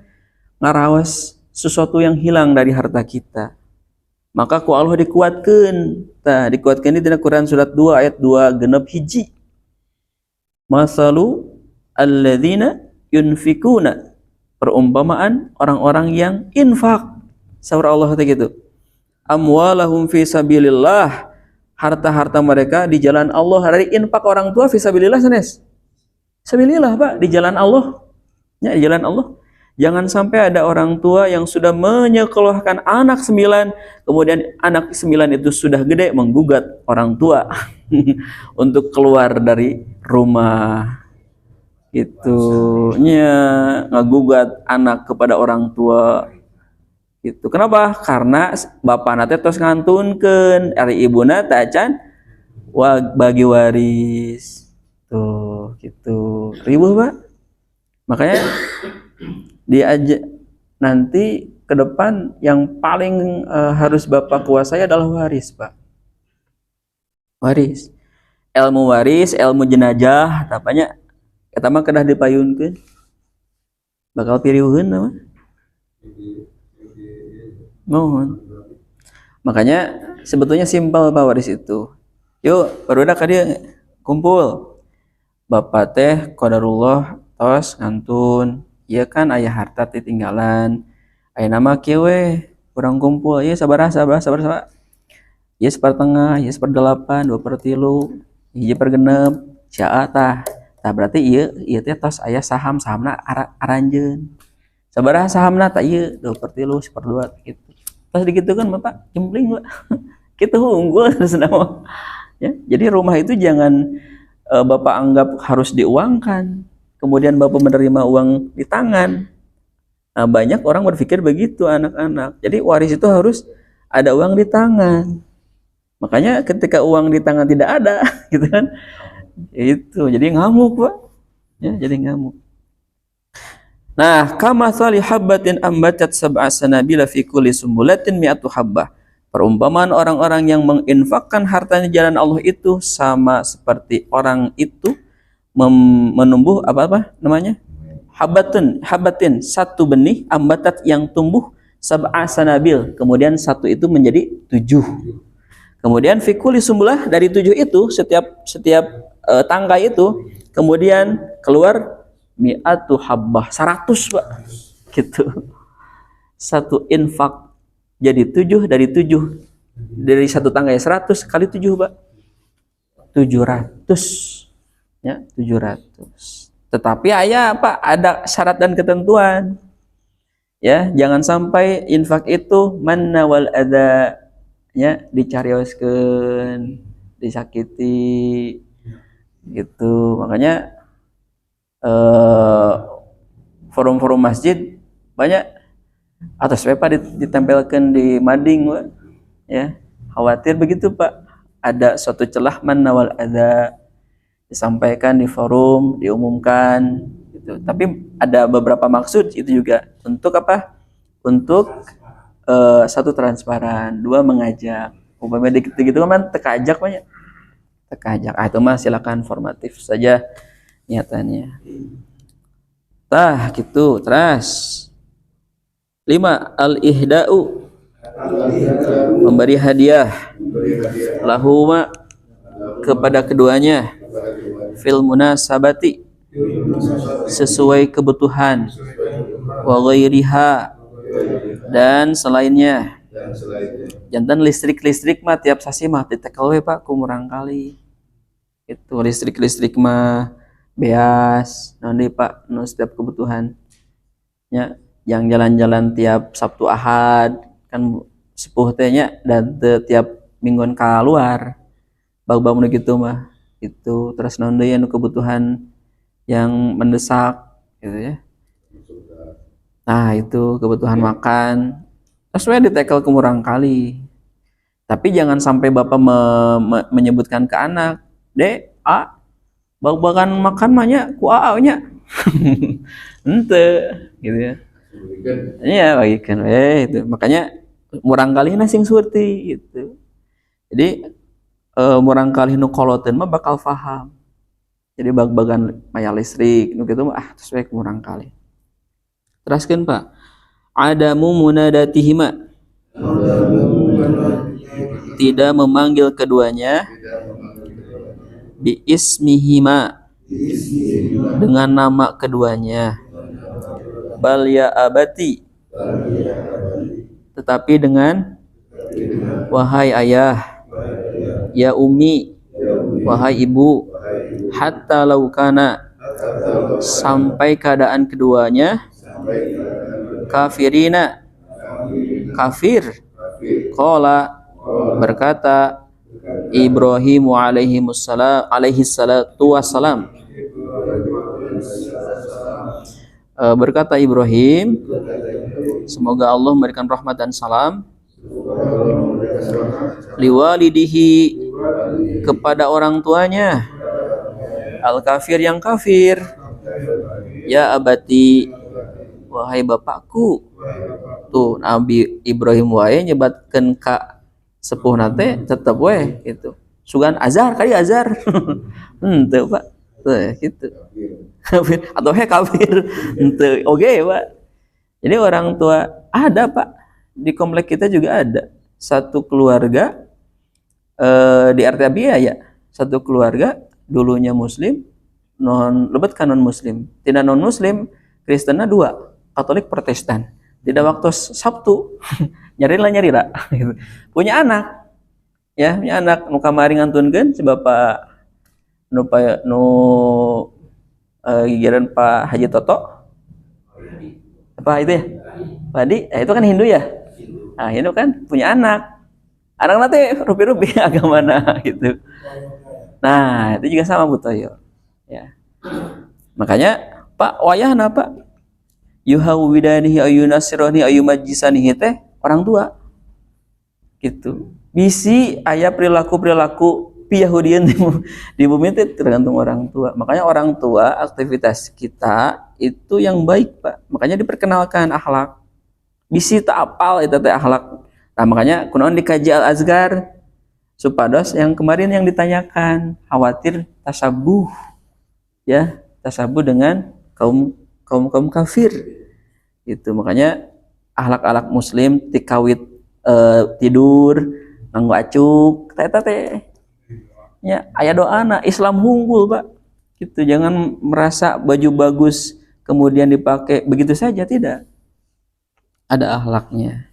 ngarawas sesuatu yang hilang dari harta kita. Maka ku Allah dikuatkan. Dikuatkan ini di Quran surat 2 ayat 2 genep hiji. Masalu alladzina yunfikuna. Perumpamaan orang-orang yang infak. Saur Allah teh gitu. amwalahum fi sabilillah, harta-harta mereka di jalan Allah. Dari infak orang tua fi sabilillah sanes. Sabilillah Pak, di jalan Allah. Ya, di jalan Allah. Jangan sampai ada orang tua yang sudah menyekolahkan anak 9, kemudian anak 9 itu sudah gede menggugat orang tua untuk keluar dari rumah. Itunya ngagugat anak kepada orang tua. Gitu. Kenapa? Karena bapak nate tos ngantunkeun ari ibuna teh can bagi waris. Tuh, gitu. Ribuh, Pak. Makanya diajak nanti ke depan yang paling harus Bapak kuasai adalah waris, Pak. Waris. Ilmu waris, ilmu jenazah, tapanya eta mah kedah dipayunkeun. Bakal piriuheun mah. Mohon. Makanya sebetulnya simpel Pak waris itu. Yuk, barudak ka dieu kumpul. Bapak teh qadarullah tos ngantun. Ieu kan aya harta tinggalan. Aya nama kieu we, urang kumpul. Ieu sabaraha. Ieu 1/2, ieu 1/8, 2/3, hiji 1/6, sia tah. Tah berarti ieu teh tos aya sahamna aranjeun. Sabaraha sahamna tah ieu 2/3, 1/2 gitu. Pas digitukan Bapak jempling Pak. Kitu unggul senama. Ya, jadi rumah itu jangan Bapak anggap harus diuangkan. Kemudian Bapak menerima uang di tangan. Nah, banyak orang berpikir begitu anak-anak. Jadi waris itu harus ada uang di tangan. Makanya ketika uang di tangan tidak ada, gitu kan? Itu jadi ngamuk, Pak. Ya, jadi ngamuk. Nah, kama sali habbatin ambatat sab'a sanabila fi kulli sumbulatin mi'atu habbah. Perumpamaan orang-orang yang menginfakkan hartanya di jalan Allah itu sama seperti orang itu menumbuh apa namanya? Habbatin, satu benih ambatat yang tumbuh sab'a sanabil, kemudian satu itu menjadi 7. Kemudian fikuli sumbulah, dari 7 itu setiap tangkai itu kemudian keluar mi'atu habbah, 100 Pak. Gitu. Satu infak jadi 7, dari satu tangkai 100 kali 7 Pak. 700. Ya, 700. Tetapi ada syarat dan ketentuan. Ya, jangan sampai infak itu manna wal adza, ya, dicarioskeun, disakiti gitu. Makanya forum-forum masjid banyak atas pepa ditempelkan di mading, Pak. Ya, khawatir begitu, Pak. Ada suatu celah manna wal adza disampaikan di forum, diumumkan gitu. Tapi ada beberapa maksud itu juga untuk apa? Untuk satu transparan, 2 mengajak. Umpamanya gitu kan tekajak banyak. Tekajak. Itu mah silakan formatif saja niatannya. Tah gitu, terus 5 al-ihda'u, memberi hadiah lahuma kepada keduanya fil munasabati, sesuai kebutuhan, wa ghairiha, dan selainnya. Jantan listrik mah tiap sasi mah ditekel we Pak kumurang kali. Itu listrik mah beas nanti Pak nu setiap kebutuhan. Ya, yang jalan-jalan tiap Sabtu Ahad kan sepuh teh nya, dan tiap mingguan keluar. Bag-bag nu gitu mah. Itu terus naon deui anu kebutuhan yang mendesak gitu ya. Nah, itu kebutuhan makan. Terus we ditekel kumurang kali. Tapi jangan sampai Bapak menyebutkan ke anak, "Dek, bag-bagan makan mah nya ku aa nya." Ente gitu ya. Iya, bagikan we itu. Makanya murang kali sing surti gitu. Jadi murang kali nu koloteun mah bakal paham. Jadi bag-bagan maya listrik nu kitu mah terus we murang kali. Teruskeun Pak. Adamu munadatihima, tidak memanggil keduanya bi ismihima, dengan nama keduanya, bal ya abati, tetapi dengan wahai ayah, ya ummi, wahai ibu, hatta laukana, sampai keadaan keduanya, kafirina, kafir, qala, berkata Ibrahim alaihi salatu wassalam, berkata Ibrahim, semoga Allah memberikan rahmat dan salam, liwalidihi, kepada orang tuanya, al kafir, yang kafir, ya abati, wahai bapakku. Tuh Nabi Ibrahim wae nyebatkeun ka sepuh nate tetep we gitu. Sugan azar kali azar. Henteu Pak. Tuh gitu. Kafir atau kafir. Henteu oge Pak. Jadi orang tua ada Pak. Di komplek kita juga ada. Satu keluarga di RT Biaya, satu keluarga dulunya muslim, lebet kan non muslim. Tidak non muslim, Kristennya 2, Katolik Protestan. Tidak waktu Sabtu nyarira gitu. Punya anak, ya punya anak nu kamari ngantunkeun si bapak nu gigiran Pak Haji Toto apa itu ya Pak Adi, itu kan Hindu ya. Nah Hindu kan punya anak nanti rupi-rupi agamana gitu. Nah itu juga sama Bu Toyo ya. Makanya Pak wayahna Pak yuhawidanihi ayunasironi ayumajisanihi teh orang tua gitu. Bisi aya perilaku Yahudian di bumi itu tergantung orang tua. Makanya orang tua aktivitas kita itu yang baik Pak. Makanya diperkenalkan akhlak. Bisi tak apal itu teh akhlak. Nah makanya kunaon dikaji Al-Azkar supados yang kemarin yang ditanyakan, khawatir tasabuh ya, tasabuh dengan kaum kafir itu. Makanya akhlak muslim tikawit tidur nganggo acuk teh ya aya doana Islam unggul Pak gitu. Jangan merasa baju bagus kemudian dipakai begitu saja, tidak, ada akhlaknya.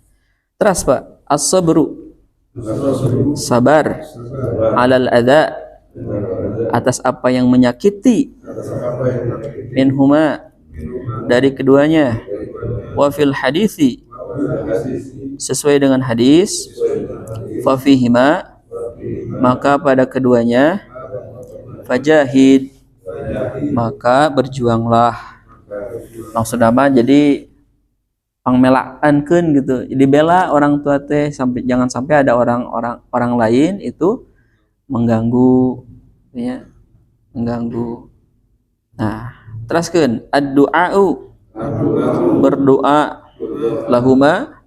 Terus Pak, as-sabru, sabar, alal adza, atas apa yang menyakiti, minhuma, dari keduanya, wa fil hadisi, sesuai dengan hadis, fa fihima, maka pada keduanya, fajahid, maka berjuanglah. Maksudnya mah jadi pangmelaankeun gitu. Jadi bela orang tua teh sampai jangan sampai ada orang lain itu mengganggu ya, mengganggu. Nah, teruskeun ad-du'a'u, berdoa, lahuma,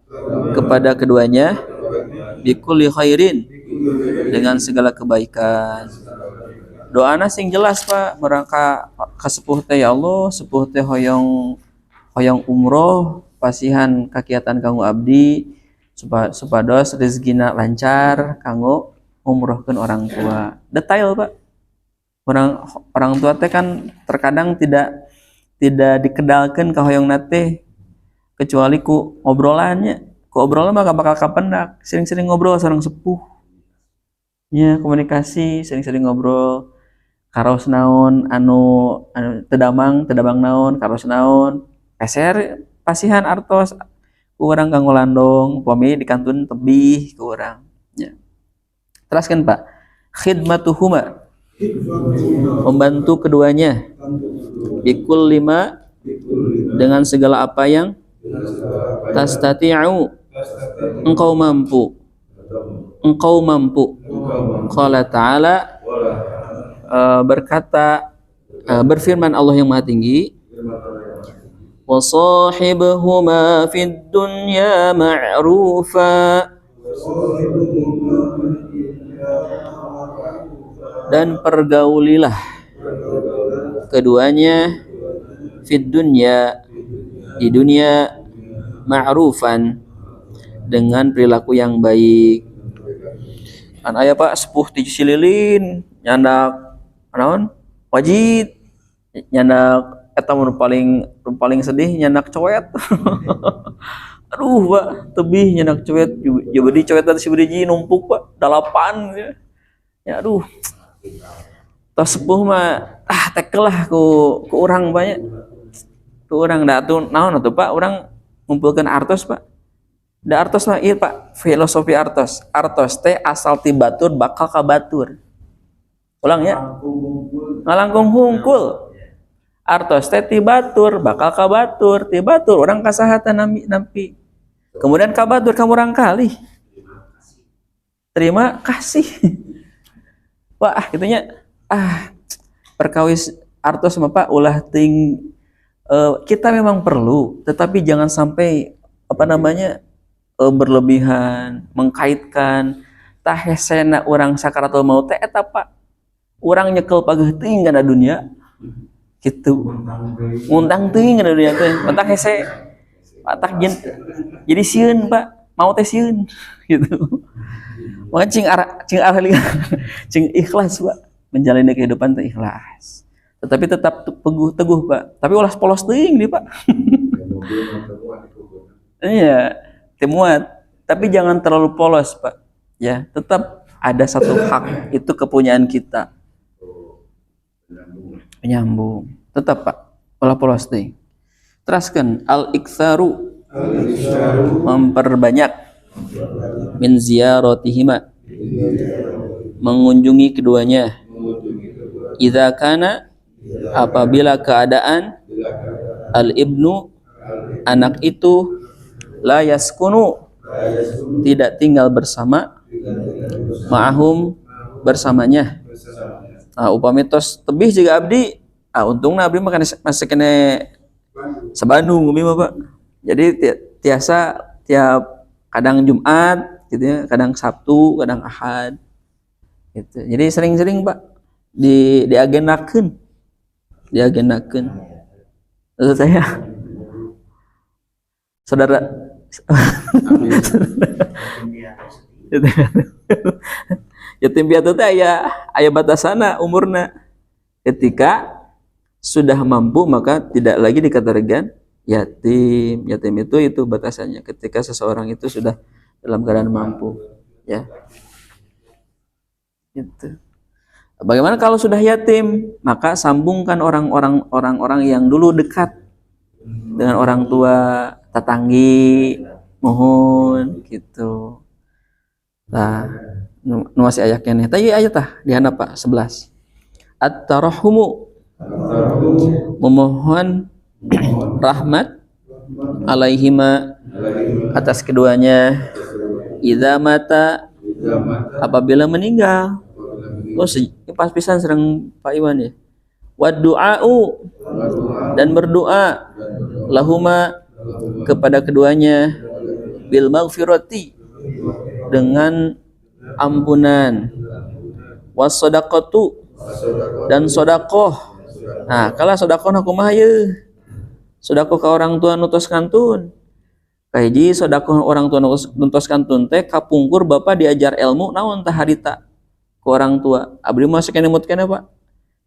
kepada keduanya, bikulli khairin, dengan segala kebaikan. Doana sing jelas Pak, merangka kasepuh teh ya Allah, sepuh teh hoyong umroh, pasihan kakiatan kanggo abdi supados rezekina lancar kanggo umrohkeun orang tua. Detail Pak. Orang tua teh kan terkadang tidak dikedalkeun ka hoyongna teh kecuali ku obrolannya. Ku obrolan mah gak bakal kapendak. Sering-sering ngobrol sareng sepuh. Ya, komunikasi, sering-sering ngobrol. Karos naon anu tedamang naon, karos naon. Peser pasihan artos ku urang kanggo landong, upami dikantun tebih ku urang. Ya. Teruskan Pak. Khidmatuhuma, membantu keduanya, bikul lima, dengan segala apa yang tastati'u, engkau mampu. Qala ta'ala, berkata, berfirman Allah yang Maha Tinggi, wasahibhuma fid dunya ma'rufa, dan pergaulilah keduanya fid dunya, di dunia, ma'rufan, dengan perilaku yang baik. Kan aya Pak sepuh ti Cililin nyandak naon wajib, nyandak eta mun paling sedih nyandak coet. Aduh pak, tebih nyenak cewet, jadi cewet tadi si biji numpuk pak, 8 ya. Ya aduh, tos sepuh mah tekel lah ku orang banyak, ku orang dah tuh naon atuh pak, orang ngumpulkan artos pak. Da artos mah ieu pak, filosofi artos. Artos teh asal ti batur bakal ka batur. Ulang ya. Ngalangkung hungkul. Artos teh ti batur bakal ka batur, ti batur orang kasahatan nampi. Kemudian ka batur kamu orang kali. Terima kasih. Wah, gitunya perkawis artos mah pak ulah ting kita memang perlu, tetapi jangan sampai berlebihan, mengkaitkan tah hesena orang sakaratul maut teh eta pak. Urang nyekel pageuh teuing kana dunia. Gitu. Ngundang teuing kana dunia teh. Mentak hese patak jadi sieun pak, mau teh sieun gitu. Maka cing ikhlas pak, menjalani kehidupan teh ikhlas. Tetapi tetap teguh pak. Tapi ulah polos teuing dia pak. Iya, temuat. Tapi jangan terlalu polos pak. Ya, tetap ada satu hak itu kepunyaan kita. Penyambung. Tetap pak, ulah polos teuing. Teraskan al-iktsaru memperbanyak min ziyaratihima mengunjungi keduanya. Idza kana apabila keadaan al-ibnu anak itu la yaskunu tidak tinggal bersama ma'ahum bersamanya. Upami tos tebih juga abdi untungna abdi mah masih kene sabandung umi mah pak. Jadi tiasa tiap kadang Jumat gitu ya, kadang Sabtu, kadang Ahad gitu. Jadi sering-sering pak diagendakeun. Maksud saya saudara yatim piatu teh aya batasana umurna. Ketika sudah mampu maka tidak lagi dikatakan yatim. Yatim itu batasannya ketika seseorang itu sudah dalam keadaan mampu, ya. Gitu. Bagaimana kalau sudah yatim? Maka sambungkan orang-orang yang dulu dekat dengan orang tua, tetanggi, mohon gitu. Nah, nu masih ayatnya nih. Tadi ayat di handap Pak 11. At-tarahumu memohon rahmat alaihima atas keduanya idza mata apabila meninggal. Pas pisan serang Pak Iwan ya. Wadu'a'u dan berdoa lahuma kepada keduanya bil maghfirati dengan ampunan, was-shadaqatu dan sedekah. Nah, kalau sedekah kumaha ye? Sedekah ke orang tua nutos kantun. Kahiji sedekah orang tua nutos kantun teh kapungkur bapak diajar ilmu naon tah harita ke orang tua. Abdi mah sakenemut keneh Pak.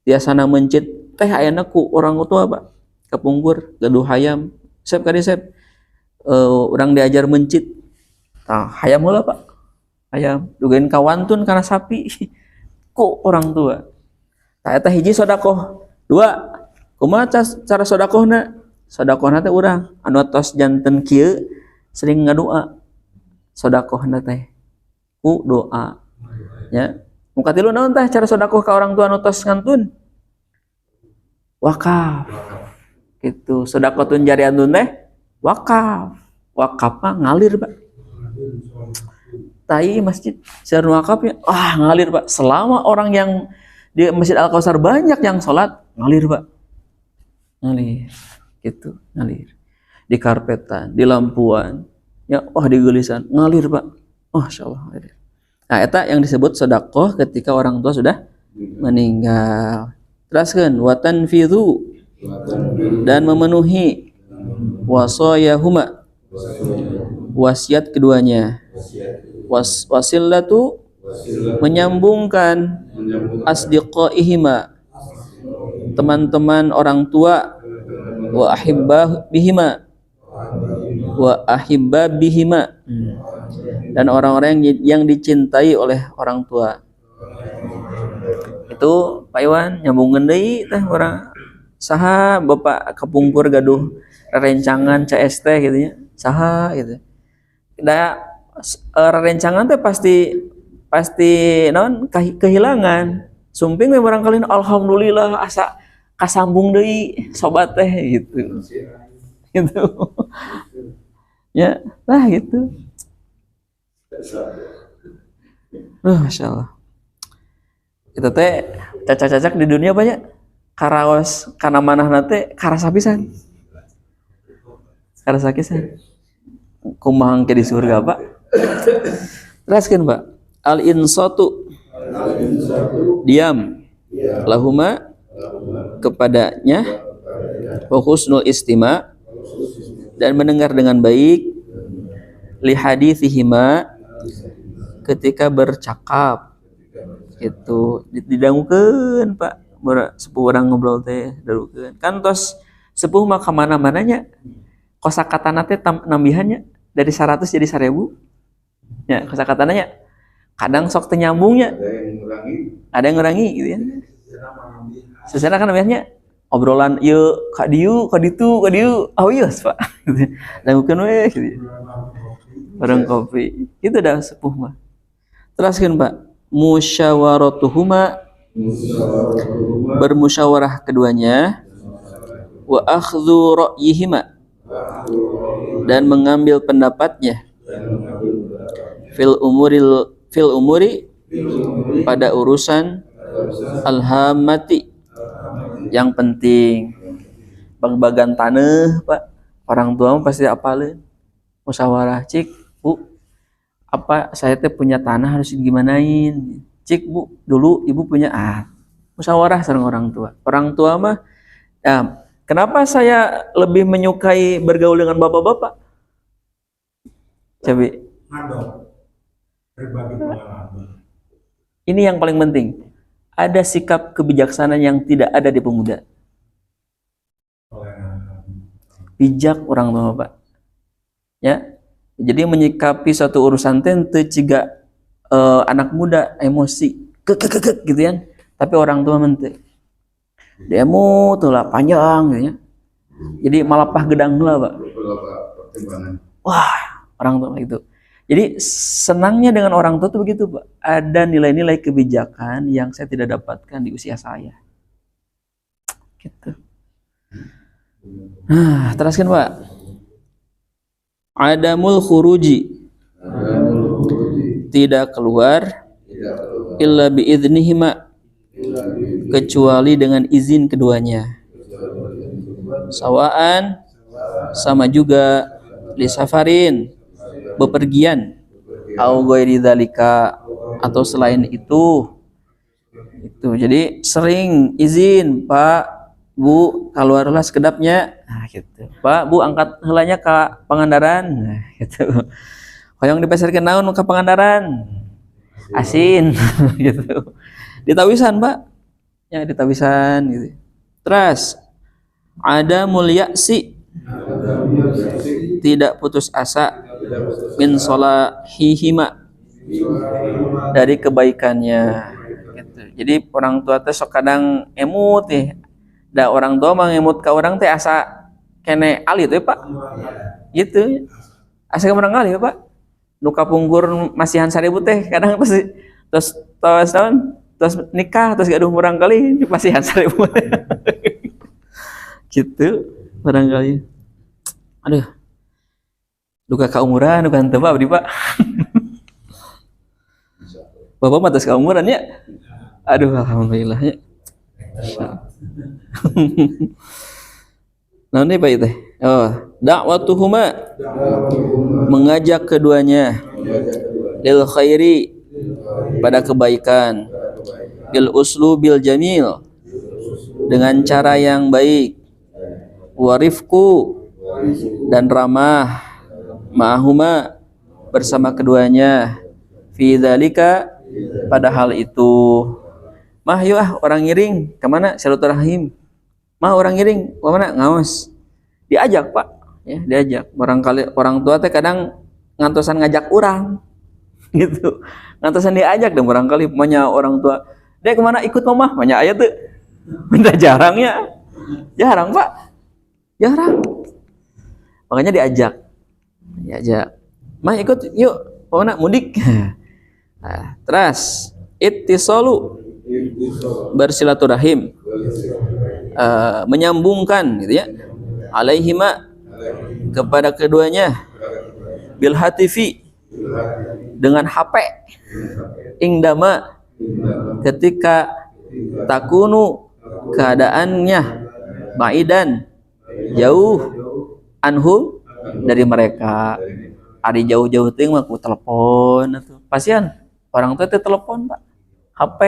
Biasana mencit teh ayana ku orang tua Pak. Kapungkur gaduh hayam. Sep kadi sep. Orang diajar mencit. Tah hayam heula Pak. Hayam dugain kawantun kana sapi ku orang tua. Tah eta hiji sedekah. Dua, kumaha cara sedekahna? Sedekahna teh urang anu tos janten kieu sering ngadoa. Sedekahna teh ku doa. Ya. Muka tilu naon teh cara sedekah ka orang tua anu tos ngantun? Wakaf. Gitu. Sedekatun jariatun teh wakaf. Wakaf mah ngalir, Pak. Tai masjid seueur wakaf ya. Ngalir, Pak. Selama orang yang di Masjid Al-Kausar banyak yang sholat, ngalir Pak. Ngalir. Gitu, ngalir. Di karpetan, di lampuan. Ya, di gelisan, ngalir Pak. Masyaallah ngalir. Nah, eta yang disebut sedekah ketika orang tua sudah meninggal. Teruskan watan fidu dan memenuhi wasayahuma wasiat keduanya. Wasilatu menyambungkan asdiqaihima teman-teman orang tua wa ahibbah bihima wa ahibba bihima, dan orang-orang yang dicintai oleh orang tua. Itu Pak Iwan nyambungkeun deui teh orang saha Bapak kapungkur gaduh rerencangan CST gitu nya. Saha gitu. Da rerencangan teh pasti naon kehilangan. Sumping we barangkali alhamdulillah asa kasambung deui sobat teh gitu. Gitu. Ya, lah gitu. Masya Allah. Kita teh cacak-cacak di dunia banyak. Karaos kana manahna teh karasa pisan. Karasa pisan. Kumaha engke di surga, Pak? Teruskeun, Pak. Al-insatu. Diam. Lahuma kepadanya. Wa husnul istima, dan mendengar dengan baik. Li haditsihima, ketika bercakap. Itu didangukeun Pak, sepuh orang ngobrol teh darukeun kan tos sepuh mah ka mana-mananya kosakatana teh nambihannya dari 100 jadi 1000 nya kosakatana nya kadang sok teu nyambungnya ada yang ngurangi gitu ya sesana kan nambihannya obrolan ieu ka dieu ka ditu ka dieu aweus Pak dangukeun we gitu bareng kopi itu dah sepuh mah teruskeun Pak musyawaratuhuma, bermusyawarah keduanya, wa akhdhu ra'yihima, dan mengambil pendapatnya, fil umuri pada urusan alhamati yang penting. Bag-bagan tanah Pak, orang tua pasti apalin musyawarah cik Bu, apa saya teh punya tanah harus gimanain cik Bu, dulu ibu punya musyawarah sareng orang tua mah kenapa saya lebih menyukai bergaul dengan bapak-bapak coba berbagi pengalaman. Ini yang paling penting, ada sikap kebijaksanaan yang tidak ada di pemuda. Bijak orang tua Pak ya. Jadi menyikapi suatu urusan teu ciga anak muda emosi gitu kan. Tapi orang tua mente. Demo tuh lah panjang gitu ya. Jadi malapah gedang heula, Pak. Wah, orang tua gitu. Jadi senangnya dengan orang tua tuh begitu, Pak. Ada nilai-nilai kebijakan yang saya tidak dapatkan di usia saya. Gitu. Nah, teruskan, Pak. Adamul khuruji, tidak keluar illa biidznihima, kecuali dengan izin keduanya. Sawaan, sama juga, li safarin, bepergian, au ghairi dzalika, atau selain itu. Jadi sering izin Pak Bu, keluarlah sekedapnya. Nah, gitu. Pak, Bu, angkat heulanya ke Pangandaran. Nah, gitu. Hoyong dipasarkeun naon ke Pangandaran? Asin, gitu. Ditawisan, Pak. Ya, ditawisan gitu. Terus ada mulyasi, tidak putus asa, min solahihima, dari kebaikannya. Gitu. Jadi orang tua teh sok kadang emut ya. Da orang tua mah ngemut ka orang teh asa kene alit we Pak. Gitu. Asa kemerang kali ya Pak. Nu kapungkur masihan 1000 teh kadang terus tahun terus nikah terus gaduh murang kali masihan 1000. Gitu barangkali. Aduh. Duka kaumuran duka henteu Pak abdi Pak. Bapak mah tos kaumuran ya. Aduh alhamdulillah ya. Nah ini Pak itu. Dakwatuhuma, mengajak keduanya, lil khairi, pada kebaikan, bil uslubil jamil, dengan cara yang baik, warifku, dan ramah, ma'ahuma, bersama keduanya, fi dzalika, pada hal itu. Mah yuk orang ngiring kemana silaturahim, mah orang ngiring kemana ngaos, diajak Pak, Ya, diajak. Barangkali orang tua teh kadang ngantosan ngajak orang gitu. Ngantosan diajak dan barangkali punya orang tua, "Dek kemana ikut mama?" Banyak aya tuh. Minta jarangnya. Jarang, Pak. Jarang. Makanya diajak. Diajak. "Mah ikut yuk, pokoknya mudik." Nah, terus ittisalu bersilaturahim, menyambungkan gitu ya, alaihima kepada keduanya, bil hatifi dengan HP, ingdama ketika takunu keadaannya, baidan jauh, anhum dari mereka. Ari jauh-jauh ting mah ku telepon atuh. Pasien orang tua teh telepon, Pak. HP,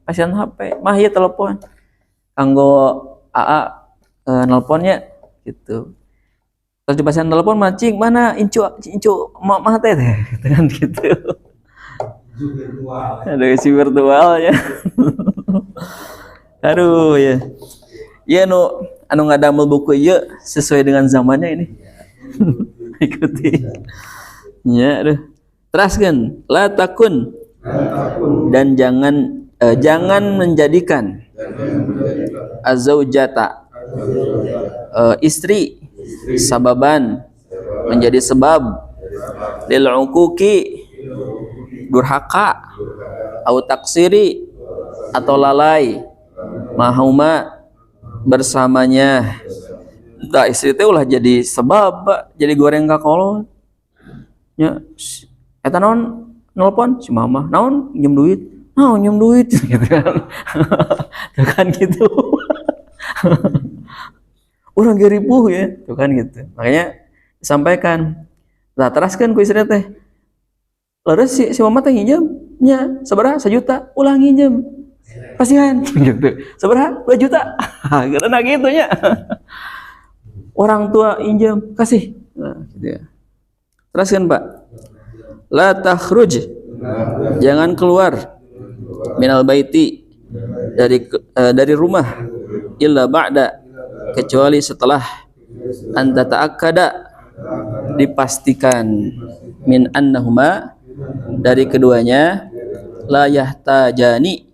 pasien HP, mah ieu telepon. Kanggo AA nelponnya gitu. Terus di pasien telepon macing, "Mana incu mah teh?" Gitu kan gitu. virtual. Ada isi virtual ya. Aduh ya. Ya anu ngadamel buku ieu sesuai dengan zamannya ini. Ikuti. Ya, aduh. Teraskeun, la takun dan jangan menjadikan azaujata istri sababan menjadi sebab lil uquqi durhaka au taksiri atau lalai mahuma bersamanya. Da istri teh ulah jadi sebab, Pak, jadi goreng kakolot. Ya, eta naon nelpon si mama, naon pinjem duit, naon pinjem duit gitu kan. Tuh kan gitu. Urang ge ripuh ya, tuh kan gitu. Makanya disampaikan. Lah teraskeun ku istri teh. Leres si mama teh nginjem nya sabaraha 1 juta, ulah nginjem. Pasihan gitu. Sabaraha? 2 juta. Karena gitu nya. Orang tua injem kasih. Nah, gitu ya. Teruskan, Pak. La takhruj, jangan keluar minal baiti dari rumah illa ba'da, kecuali setelah anta ta'akkada, dipastikan min annahuma, dari keduanya, la yahtajani,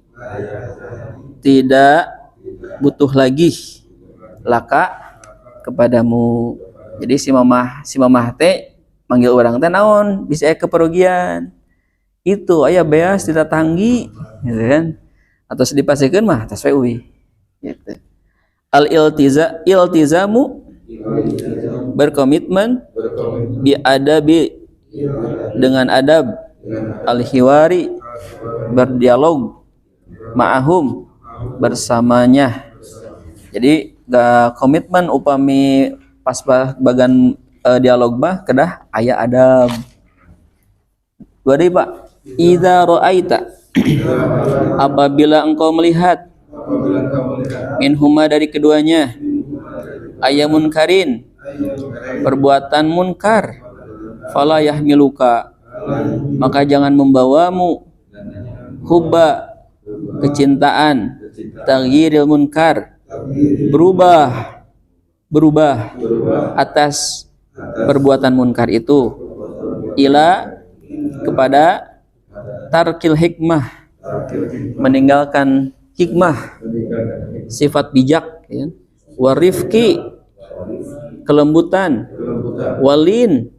tidak butuh lagi, laka, kepadamu. Jadi si mamah teh manggil orang teh naon bisa keperugian itu aya beas tidak tanggi gitu kan, atau dipasikeun mah tos we gitu. Al iltizamu berkomitmen bi adabi dengan adab, al hiwari berdialog, ma'ahum bersamanya. Jadi komitmen upami pas bagan dialog mah kedah aya adab. Dua deui, Pak. Idza ra'aita, apabila engkau melihat, minhuma dari keduanya, aya munkarin, perbuatan munkar, fala yahmiluka, maka jangan membawamu, hubba, kecintaan, taghyiril munkar, berubah atas perbuatan munkar itu, ila, kepada tarkil hikmah, meninggalkan hikmah, sifat bijak ya. Warifki, kelembutan, walin,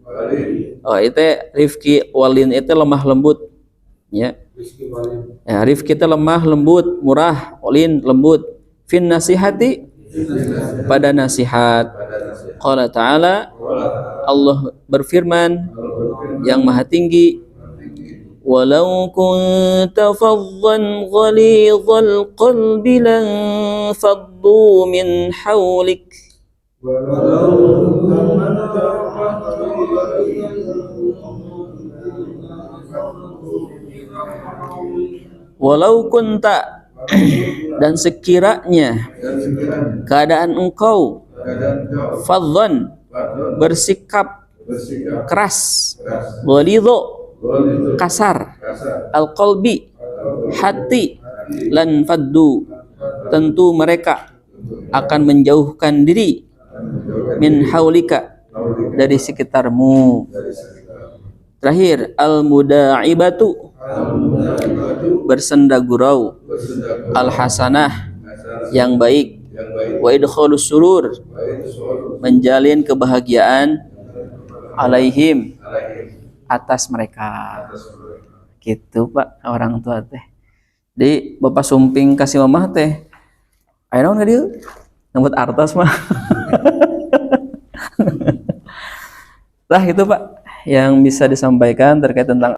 itu rifki walin itu lemah lembut ya. Ya, rifki itu lemah lembut, murah, walin lembut, fin nasihati, pada nasihat. Qala ta'ala, Allah berfirman yang maha tinggi, walau kunta faddan ghalidhal qalbi lan faddu min hawlik, walau kunta, dan sekiranya keadaan engkau, fadhan, bersikap keras, ghalidho, kasar, al-qalbi, hati, lan faddu, tentu mereka akan menjauhkan diri, min haulika, dari sekitarmu. Terakhir, al-muda'ibatu, bersenda gurau, al-hasanah, yang baik, wa idkhalus surur, menjalin kebahagiaan, alaihim, atas mereka. Gitu Pak, orang tua teh. Jadi Bapak sumping kasih mamah teh, ayo naon ka dieu? Nembut artos mah. Lah itu Pak yang bisa disampaikan terkait tentang